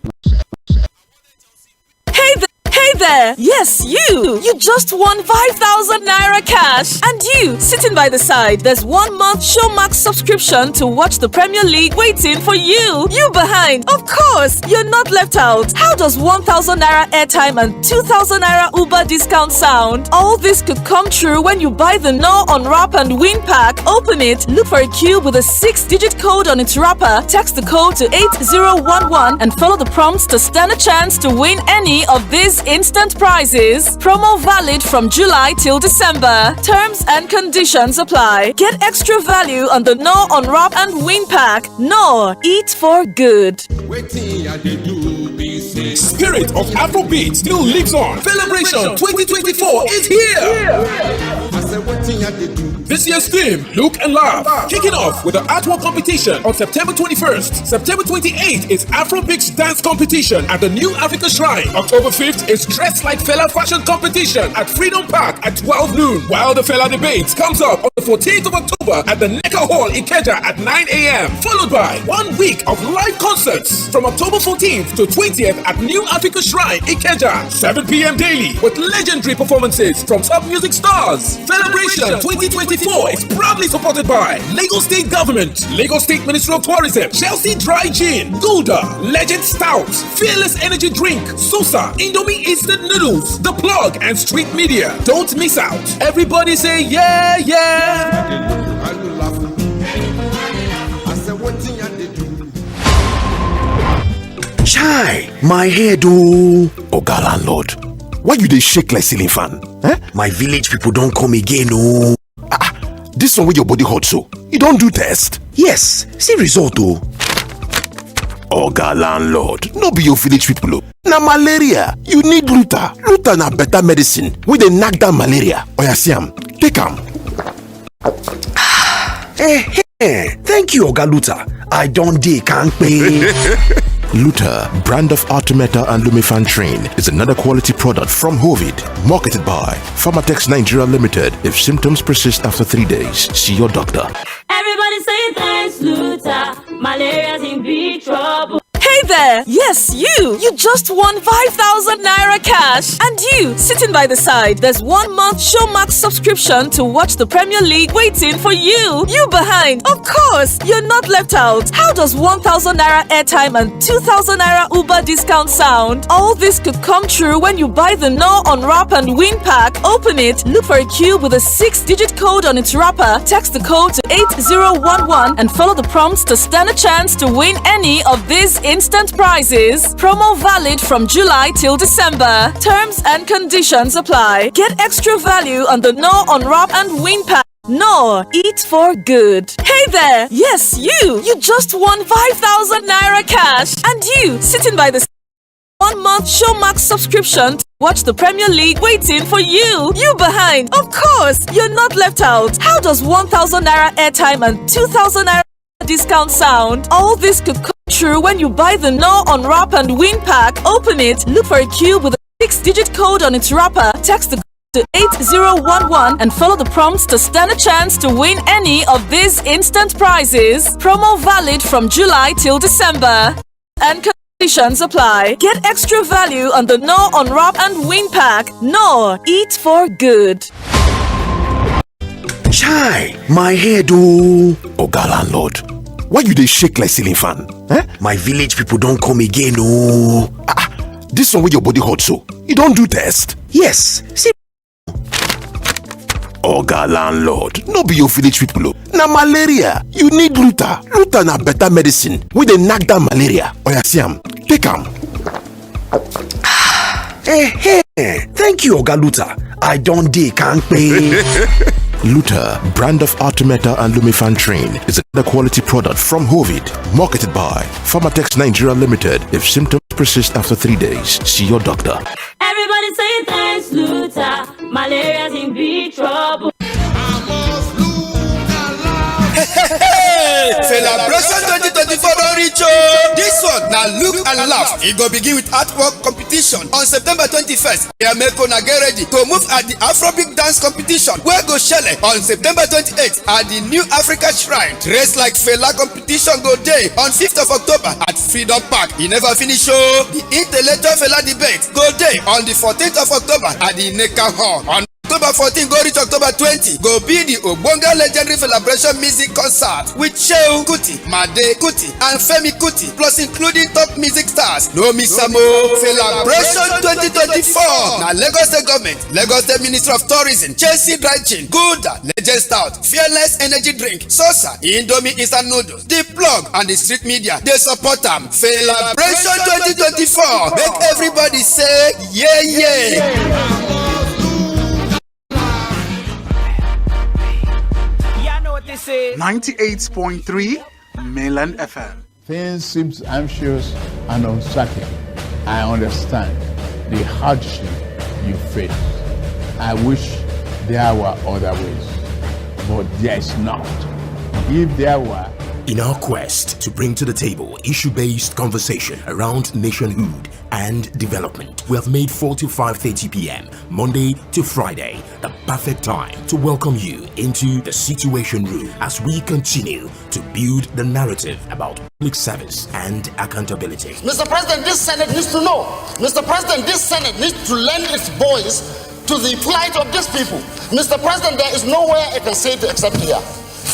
Hey there! Yes, you! You just won 5,000 Naira cash! And you, sitting by the side, there's 1 month Showmax subscription to watch the Premier League waiting for you! You behind! Of course! You're not left out! How does 1,000 Naira airtime and 2,000 Naira Uber discount sound? All this could come true when you buy the No Unwrap and Win pack. Open it, look for a cube with a 6-digit code on its wrapper, text the code to 8011 and follow the prompts to stand a chance to win any of these instant prizes. Promo valid from July till December. Terms and conditions apply. Get extra value on the No Unwrap and Win pack. No, eat for good. Spirit of Afrobeat still lives on. Celebration 2024 is here. This year's theme, Look and Laugh, kicking off with the artwork competition on September 21st. September 28th is Afrobeats dance competition at the New Africa Shrine. October 5th is Dress Like Fela fashion competition at Freedom Park at 12 noon. While the Fela debates comes up on the 14th of October at the Necker Hall Ikeja at 9 a.m. Followed by 1 week of live concerts from October 14th to 20th at New Africa Shrine Ikeja, 7 p.m. daily with legendary performances from top music stars. Celebration 2024 is proudly supported by Lagos State Government, Lagos State Ministry of Tourism, Chelsea Dry Gin, Gulda, Legend Stout, Fearless Energy Drink, Sosa, Indomie Instant Noodles, The Plug, and Street Media. Don't miss out. Everybody say yeah, yeah. Chai, my head oh. Oga landlord, why you dey shake like ceiling fan? Eh? My village people don't come again oh. This one with your body hot so, you don't do test? Yes, see result oh. Oga landlord, no be your village people oh. Na malaria, you need Luta. Luta na better medicine wey dey knack down malaria. Oya see am, take am. Thank you Oga Luta. I don't dey kampe. Luta, brand of Artemether and Lumefantrine, is another quality product from Hovid, marketed by Pharmatex Nigeria Limited. If symptoms persist after 3 days, see your doctor. Everybody say thanks, Luta. Malaria's in big trouble. Hey there! Yes, you! You just won 5,000 Naira cash! And you, sitting by the side, there's 1 month Showmax subscription to watch the Premier League waiting for you! You behind! Of course! You're not left out! How does 1,000 Naira airtime and 2,000 Naira Uber discount sound? All this could come true when you buy the No Unwrap and Win pack. Open it, look for a cube with a 6-digit code on its wrapper, text the code to 8011 and follow the prompts to stand a chance to win any of these instant prizes. Promo valid from July till December. Terms and conditions apply. Get extra value on the No Unwrap and Win pack. No, eat for good. Hey there! Yes, you! You just won 5,000 Naira cash! And you, sitting by the 1 month Showmax subscription to watch the Premier League waiting for you! You behind! Of course! You're not left out! How does 1,000 Naira airtime and 2,000 Naira discount sound? All this could come true when you buy the No Unwrap and Win pack. Open it, look for a cube with a 6-digit code on its wrapper, text the code to 8011 and follow the prompts to stand a chance to win any of these instant prizes. Promo valid from July till December. And conditions apply. Get extra value on the No Unwrap and Win pack. No, eat for good. Chai, my head oh. Oga landlord, why you dey shake like ceiling fan? Eh? My village people don't come again oh. This one with your body hot so, you don't do test? Yes, see. Oga landlord, no be your village people oh. Na malaria, you need Luta. Luta na better medicine wey dey knack down malaria. Oya see am, take am. Thank you Oga Luta. I don't dey kampe. Luta, brand of Artemether and Lumefantrine, is another quality product from Hovid, marketed by Pharmatex Nigeria Limited. If symptoms persist after 3 days, see your doctor. Everybody say thanks, Luta. Malaria's in big trouble. Celebration 2024 don reach oh! This one na look and laugh. E go begin with artwork competition on September 21st. Make una get ready to move at the Afrobeat dance competition wey go shele on September 28th at the New Africa Shrine. Dress like Fela competition go dey on 5th of October at Freedom Park. E never finish oh! The intellectual Fela debate go dey on the 14th of October at the Neka Hall. On October 14 go reach October 20 go be the ogbonge legendary celebration music concert with Shehu Kuti, Made Kuti and Femi Kuti, plus including top music stars. No miss am oh! Celebration 2024 na Lagos State Government, Lagos State Ministry of Tourism, Chelsea Dry Gin, Gouda, Legend Stout, Fearless Energy Drink, Sosa, Indomie Instant Noodles, The Plug and the street media dey support am. Celebration 2024 make everybody say yeah yeah. 98.3 Mainland FM. Things seem anxious and uncertain. I understand the hardship you face. I wish there were other ways, but there is not. If there were, In our quest to bring to the table issue-based conversation around nationhood and development, we have made 4 to 5:30 p.m. Monday to Friday the perfect time to welcome you into the Situation Room as we continue to build the narrative about public service and accountability. Mr. President, this Senate needs to know. Mr. President, this Senate needs to lend its voice to the plight of these people. Mr. President, there is nowhere I can say it except here.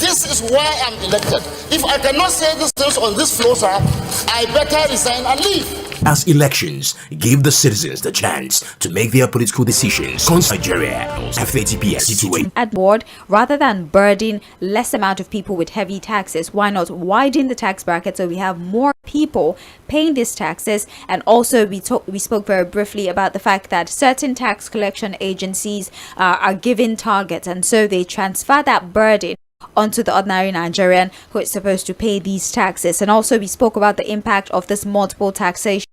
This is why I'm elected. If I cannot say these things on this floor, sir, I better resign and leave. As elections give the citizens the chance to make their political decisions, Nigeria F80PS situation at board, rather than burden less amount of people with heavy taxes, why not widen the tax bracket so we have more people paying these taxes? And also we spoke very briefly about the fact that certain tax collection agencies are given targets, and so they transfer that burden onto the ordinary Nigerian who is supposed to pay these taxes. And also we spoke about the impact of this multiple taxation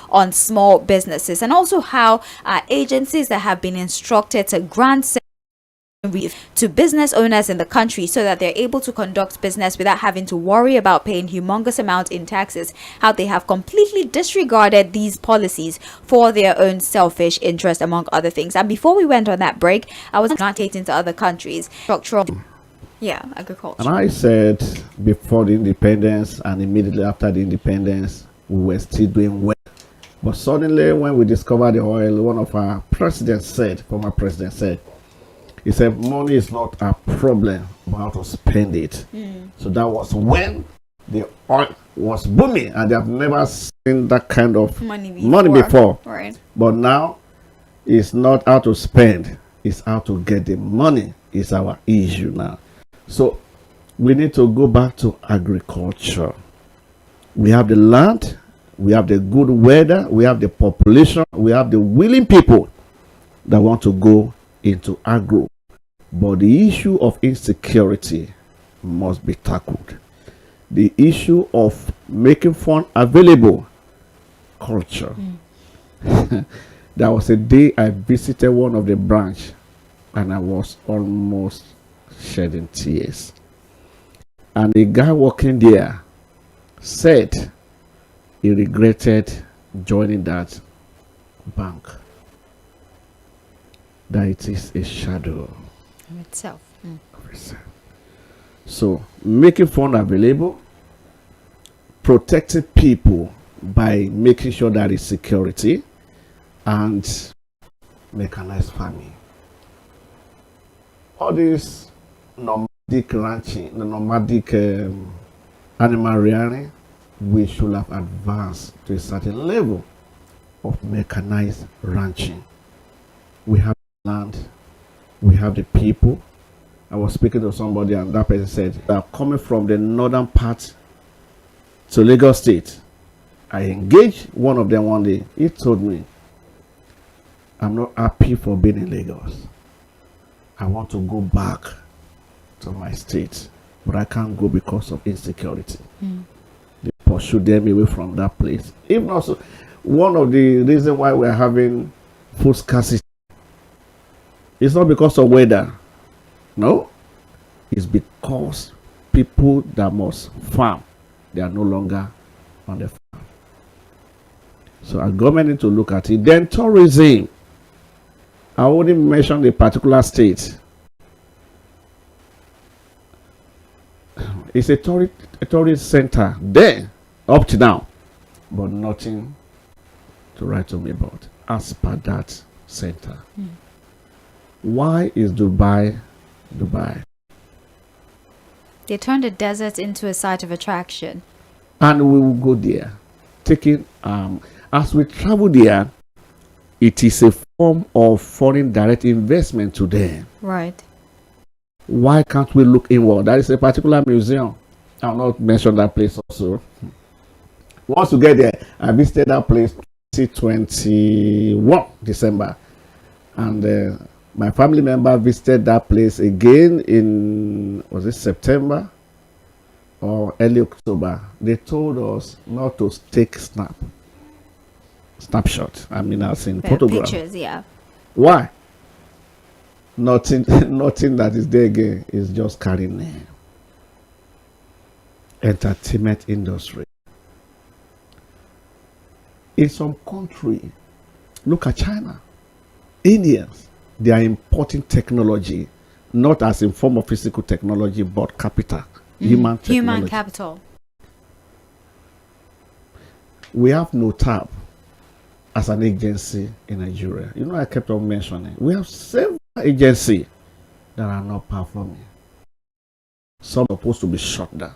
on small businesses, and also how agencies that have been instructed to grant to business owners in the country so that they're able to conduct business without having to worry about paying humongous amounts in taxes, how they have completely disregarded these policies for their own selfish interest, among other things. And before we went on that break, I was not taking to other countries structural agriculture. And I said before the independence and immediately after the independence, we were still doing well. But suddenly, when we discovered the oil, one of our former president said, he said, money is not a problem, but how to spend it. So that was when the oil was booming, and they have never seen that kind of money before. Right. But now, it's not how to spend, it's how to get the money is our issue now. So we need to go back to agriculture. We have the land, we have the good weather, we have the population, we have the willing people that want to go into agro. But the issue of insecurity must be tackled. The issue of making fund available, culture. There was a day I visited one of the branch and I was almost shedding tears. And the guy working there said he regretted joining that bank, that it is a shadow of itself. So making fund available, protecting people by making sure that is security, and mechanized farming. All this nomadic ranching, the nomadic animal rearing, we should have advanced to a certain level of mechanized ranching. We have land, we have the people. I was speaking to somebody and that person said, they are coming from the northern part to Lagos State. I engaged one of them one day. He told me, I'm not happy for being in Lagos. I want to go back to my state, but I can't go because of insecurity. They pursue them away from that place. Even also, one of the reasons why we're having food scarcity, it's not because of weather. No, it's because people that must farm, they are no longer on the farm. So our government need to look at it. Then tourism. I only mentioned a particular state. It's a tourist center there up to now, but nothing to write to me about as per that center. Why is Dubai? They turned the desert into a site of attraction, and we will go there taking as we travel there, it is a form of foreign direct investment to them. Right. Why can't we look inward? That is a particular museum. I'll not mention that place also. Once you get there, I visited that place 2021 December, and my family member visited that place again in, was it September or early October. They told us not to take snapshot. I mean, I've seen photographs. Pictures, yeah. Why? Nothing that is there again is just carrying name. Entertainment industry. In some country, look at China, Indians, they are importing technology, not as in form of physical technology, but capital, human technology. Human capital. We have no tab as an agency in Nigeria. You know, I kept on mentioning, we have several agencies that are not performing. Some are supposed to be shut down.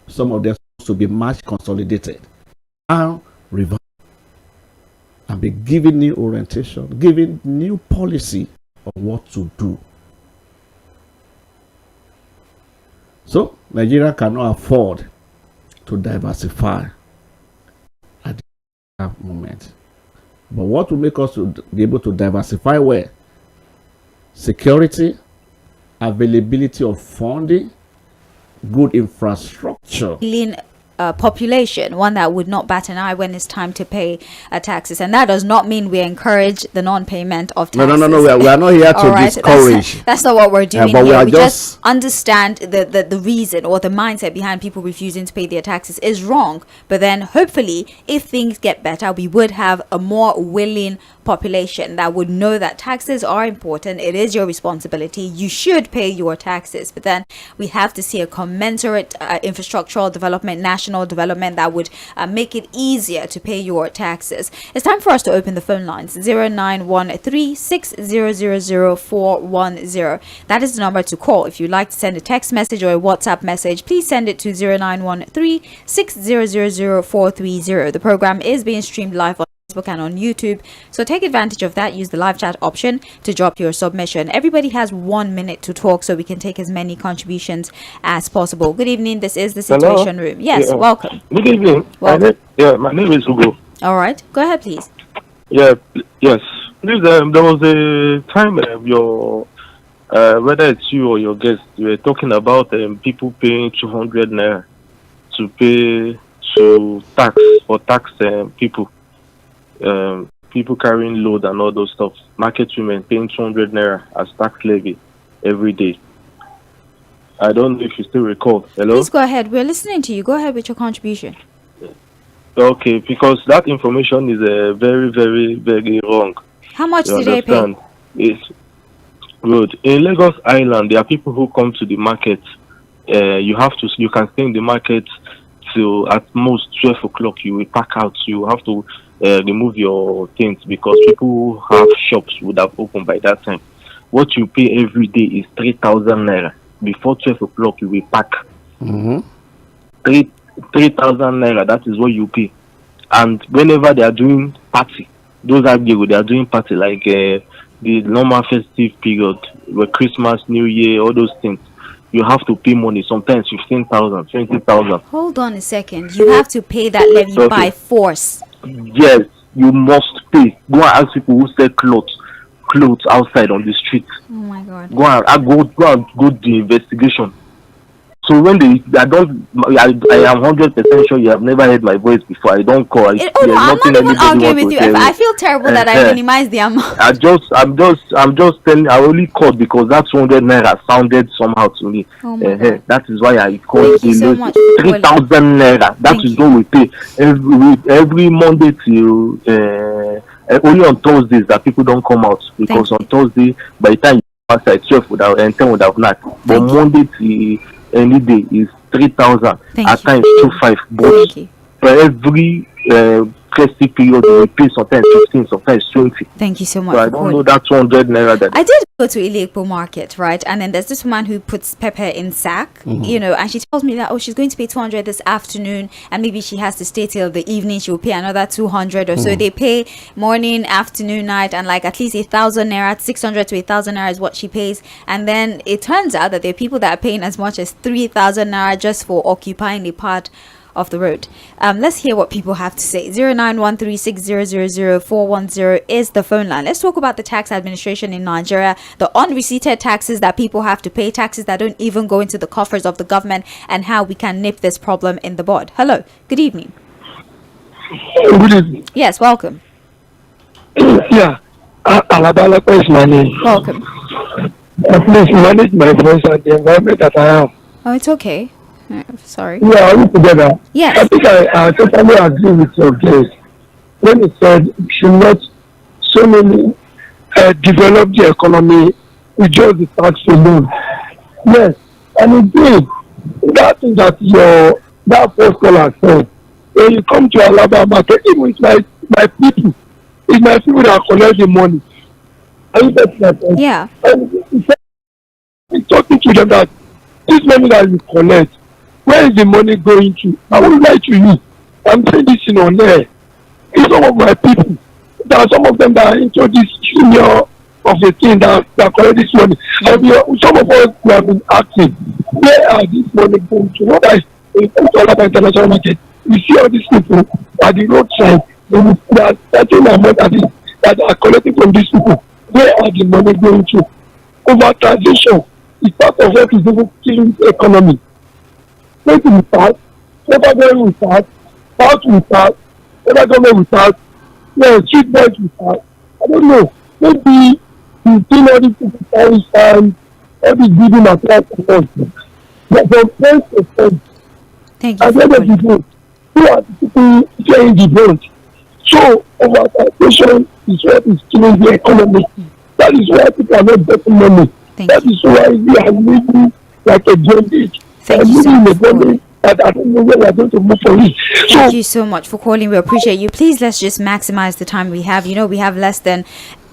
Some of them are supposed to be much consolidated and revised and be given new orientation, given new policy of what to do. So Nigeria cannot afford to diversify at this moment. But what will make us to be able to diversify well? Security, availability of funding, good infrastructure. Lean population, one that would not bat an eye when it's time to pay taxes, and that does not mean we encourage the non-payment of taxes. No. We are not here to discourage. That's not what we're doing but here. We we just understand the reason or the mindset behind people refusing to pay their taxes is wrong. But then, hopefully, if things get better, we would have a more willing population that would know that taxes are important. It is your responsibility. You should pay your taxes. But then we have to see a commensurate infrastructural development, national development that would make it easier to pay your taxes. It's time for us to open the phone lines. 0913-6000-410. That is the number to call. If you'd like to send a text message or a WhatsApp message, please send it to 0913-6000-430. The program is being streamed live on Facebook and on YouTube, so take advantage of that. Use the live chat option to drop your submission. Everybody has 1 minute to talk, so we can take as many contributions as possible. Good evening, this is the Situation Room. Yes, welcome. Good evening. Welcome. My name is Hugo. All right, go ahead, please. Yes. Please, there was a time your whether it's you or your guest, you were talking about people paying 200 naira to pay to tax people. People carrying load and all those stuff. Market women paying 200 naira as tax levy every day. I don't know if you still recall. Hello? Please go ahead. We're listening to you. Go ahead with your contribution. Okay, because that information is very, very, very wrong. How much did they pay? It's good. In Lagos Island, there are people who come to the market. You can stay in the market till at most 12 o'clock. You will pack out. You have to remove your things because people who have shops would have opened by that time. What you pay every day is 3,000 naira. Before 12 o'clock, you will pack. 3,000 naira, that is what you pay. And whenever they are doing party, those are they are doing party like the normal festive period, with Christmas, New Year, all those things. You have to pay money, sometimes 15,000, 20,000. Hold on a second. You have to pay that levy by force. Yes, you must pay. Go and ask people who sell clothes outside on the street. Oh my God. Go and do the investigation. So when I am 100% sure you have never heard my voice before. I don't call. I'm not even arguing with you. I feel terrible that I minimize the amount. I'm just telling. I only called because that 200 naira sounded somehow to me. Oh my God. That is why I called. Thank you so much. 3,000 naira. That is what we pay every Monday till only on Thursdays that people don't come out because on Thursday by the time you pass at 12 and 10 would have not. But Monday till any day is 3,000 at times 2,500. But for every festive period we pay sometimes 15, sometimes 20. Thank you so much. So I don't know that 200 naira that I did go to Iḻekpo market, right? And then there's this woman who puts pepper in sack, you know, and she tells me that she's going to pay 200 this afternoon, and maybe she has to stay till the evening. She will pay another 200 or so. They pay morning, afternoon, night, and like at least 1,000 naira, 600 to 1,000 naira is what she pays. And then it turns out that there are people that are paying as much as 3,000 naira just for occupying a part of the road. Let's hear what people have to say. 091360000410 is the phone line. Let's talk about the tax administration in Nigeria, the unreceipted taxes that people have to pay, taxes that don't even go into the coffers of the government, and how we can nip this problem in the bud. Hello, good evening. Good evening. Yes, welcome. Yeah, Alabalapa is my name. Welcome. Please manage my voice and the environment that I am. Oh, it's okay. Sorry. Yeah, are we together? Yes. I think I totally agree with your guest when he said we should not so many develop the economy with just the tax alone. Yes, and indeed, that thing that that first caller said, when you come to Alaba market, even it's my people, it's my people that collect the money. Are you getting that? Yeah. And he's talking to them that this money that you collect, where is the money going to? I will lie to you. I'm saying this in on air. It's some of my people. There are some of them that are into this junior of the thing that collect this money. And some of us who have been asking, where are this money going to? What I all about international market, you see all these people at the roadside, they are certain amount that are collecting from these people. Where are the money going to? Over transition is part of what is even killing the economy. Maybe we pass, never going we pass, pass we pass, never government we pass, street boys we pass. I don't know. Maybe you see all these people carry signs, all these building materials for us. But from place to place, thank you. at the end of the day, who are the people playing the vote? So overtaxation is what is killing the economy. That is why people are not getting money. That is why we are living like a bondage. Thank you so much. I don't know where we are going to move for it. Thank you so much for calling. We appreciate you. Please, let's just maximize the time we have. You know, we have less than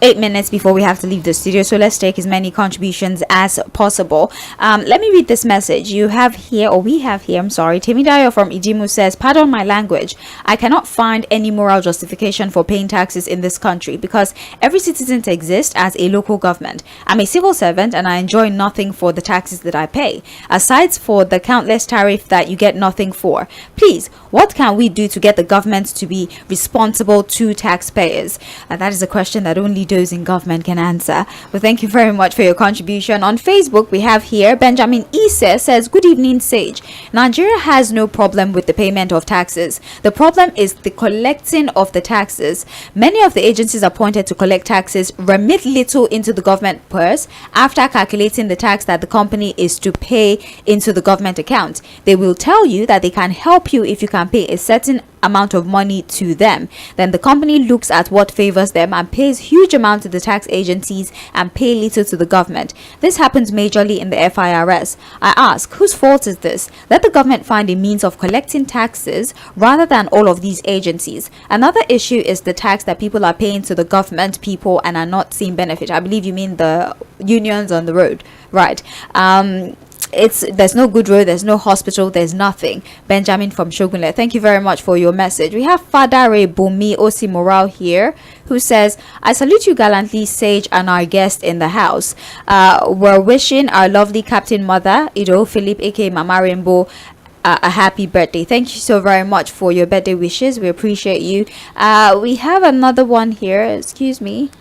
8 minutes before we have to leave the studio, so let's take as many contributions as possible. Let me read this message we have here. Temidayo from Ijimu says, pardon my language, I cannot find any moral justification for paying taxes in this country because every citizen exists as a local government. I'm a civil servant and I enjoy nothing for the taxes that I pay, aside for the countless tariff that you get nothing for. Please, what can we do to get the government to be responsible to taxpayers? That is a question that only those in government can answer. Well, thank you very much for your contribution. On Facebook, we have here Benjamin Ise says, good evening, Sage. Nigeria has no problem with the payment of taxes. The problem is the collecting of the taxes. Many of the agencies appointed to collect taxes remit little into the government purse after calculating the tax that the company is to pay into the government account. They will tell you that they can help you if you can pay a certain amount of money to them. Then the company looks at what favors them and pays huge amount to the tax agencies and pay little to the government. This happens majorly in the FIRS. I ask, whose fault is this? Let the government find a means of collecting taxes rather than all of these agencies. Another issue is the tax that people are paying to the government people and are not seeing benefit. I believe you mean the unions on the road, right? There's no good road, there's no hospital, there's nothing. Benjamin from Shogunle, thank you very much for your message. We have Fadare Bumi Osi Moral here, who says, I salute you gallantly, Sage, and our guest in the house. We're wishing our lovely Captain Mother, Philip, aka Mama Rainbow, a happy birthday. Thank you so very much for your birthday wishes. We appreciate you. We have another one here. Excuse me.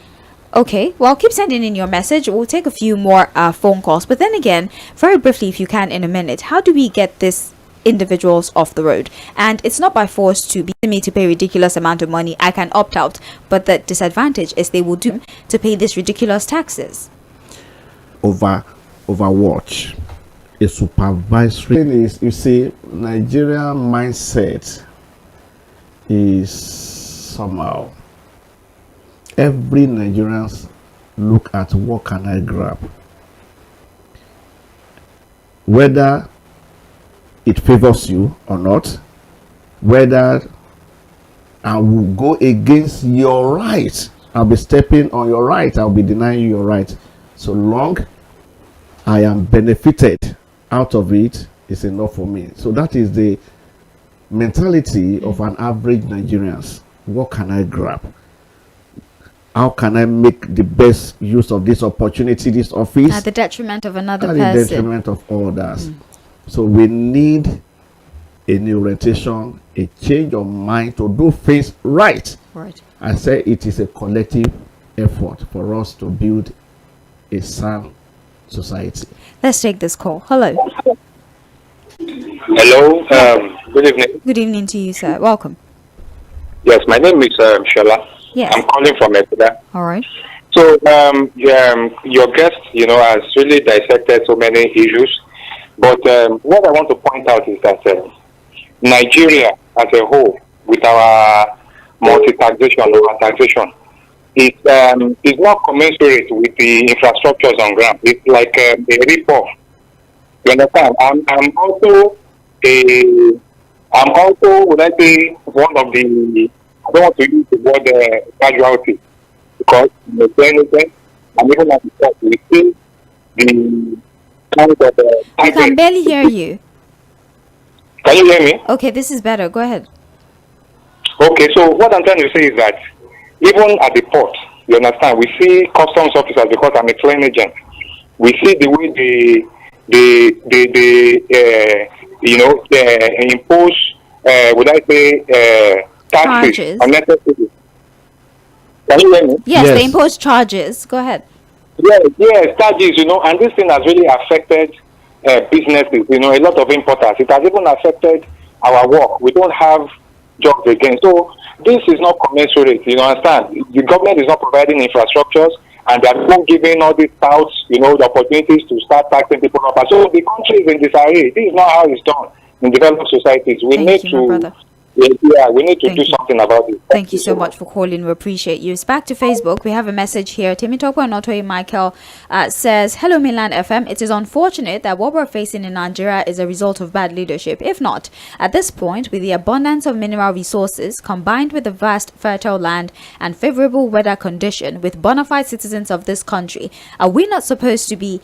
Okay, well, keep sending in your message. We'll take a few more phone calls. But then again, very briefly, if you can, in a minute, how do we get these individuals off the road? And it's not by force to be me to pay a ridiculous amount of money. I can opt out. But the disadvantage is they will do to pay these ridiculous taxes. Overwatch. A supervisory is, you see, Nigeria mindset is somehow every Nigerians look at what can I grab, whether it favors you or not, whether I will go against your right, I'll be stepping on your right, I'll be denying you your right. So long I am benefited out of it, is enough for me. So that is the mentality of an average Nigerians. What can I grab? How can I make the best use of this opportunity, this office? At the detriment of another person. At the detriment of others. So we need a new orientation, a change of mind to do things right. Right. I say it is a collective effort for us to build a sound society. Let's take this call. Hello. Hello. Good evening. Good evening to you, sir. Welcome. Yes, my name is Shola. Yes. I'm calling from Ekida. All right. So your guest, has really dissected so many issues. But what I want to point out is that Nigeria as a whole, with our multi-taxation, over-taxation, is not commensurate with the infrastructures on ground. It's like a rip-off. You understand? I'm also, would I say, one of the, I don't want to use the word casualty, because in the I'm even at the top, we see kind of I can barely hear you. Can you hear me? Okay, this is better. Go ahead. Okay, so what I'm trying to say is that even at the port, you understand, we see customs officers, because I'm a clearing agent. We see the way they impose, would I say, taxes Charges. unnecessarily. Can you hear me? Yes, they impose charges. Go ahead. Yes, charges, and this thing has really affected businesses, a lot of importers. It has even affected our work. We don't have jobs again. So this is not commensurate, you understand? The government is not providing infrastructures, and they are not giving all these touts, the opportunities to start taxing people up. So the country is in disarray. This is not how it's done in developed societies. We need to do something about it. Thank you so much for calling. We appreciate you. It's back to Facebook. We have a message here. Tᴜɪᴛᴛᴇʀ Michael says, hello, Mainland FM. It is unfortunate that what we're facing in Nigeria is a result of bad leadership. If not, at this point, with the abundance of mineral resources combined with the vast fertile land and favorable weather condition with bona fide citizens of this country, are we not supposed to be,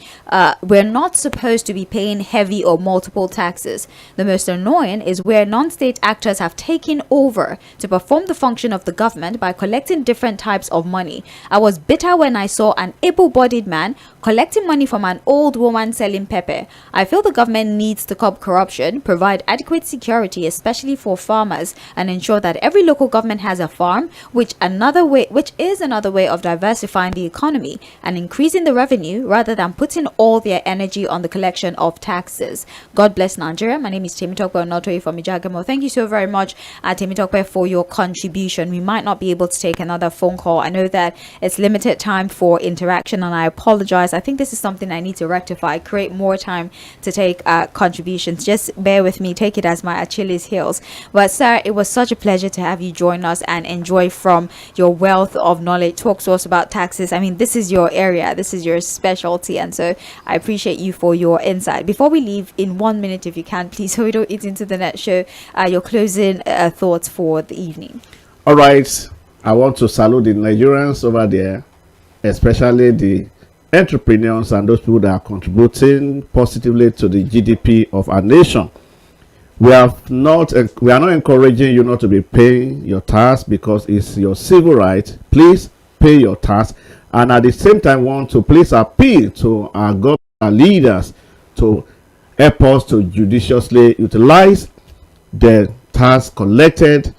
we're not supposed to be paying heavy or multiple taxes. The most annoying is where non-state actors have taken over to perform the function of the government by collecting different types of money. I was bitter when I saw an able-bodied man collecting money from an old woman selling pepper. I feel the government needs to curb corruption, provide adequate security, especially for farmers, and ensure that every local government has a farm, which is another way of diversifying the economy and increasing the revenue rather than putting all their energy on the collection of taxes. God bless Nigeria. My name is Tᴜɪᴛᴛᴇʀ from Ijagamo. Thank you so very much, Tᴜɪᴛᴛᴇʀ, for your contribution. We might not be able to take another phone call. I know that it's limited time for interaction, and I apologize. I think this is something I need to rectify, create more time to take contributions. Just bear with me, take it as my Achilles heels. But sir, it was such a pleasure to have you join us and enjoy from your wealth of knowledge. Talk to us about taxes. I mean, this is your area, this is your specialty, and so I appreciate you for your insight. Before we leave, in 1 minute if you can, please, so we don't eat into the net show, your closing thoughts for the evening. All right, I want to salute the Nigerians over there, especially the entrepreneurs and those people that are contributing positively to the GDP of our nation. We are not encouraging you not to be paying your tax, because it's your civil right. Please pay your tax, and at the same time want to please appeal to our government leaders to help us to judiciously utilize the tax collected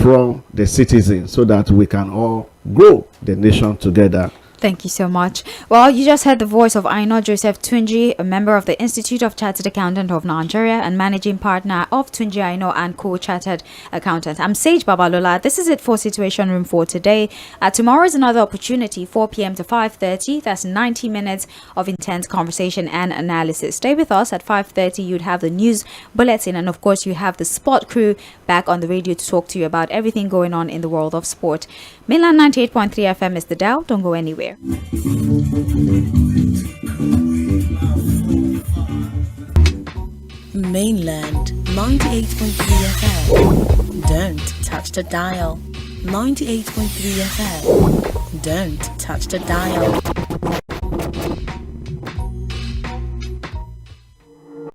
from the citizens so that we can all grow the nation together. Thank you so much. Well, you just heard the voice of Aina Joseph Tunji, a member of the Institute of Chartered Accountants of Nigeria and managing partner of Tunji Aina and Co Chartered Accountants. I'm Sage Babalola. This is it for Situation Room for today. Tomorrow is another opportunity, 4 p.m. to 5:30. That's 90 minutes of intense conversation and analysis. Stay with us. At 5:30, you'd have the news bulletin, and of course, you have the sport crew back on the radio to talk to you about everything going on in the world of sport. Mainland 98.3 FM is the dial. Don't go anywhere. Mainland 98.3 FM. Don't touch the dial. 98.3 FM. Don't touch the dial.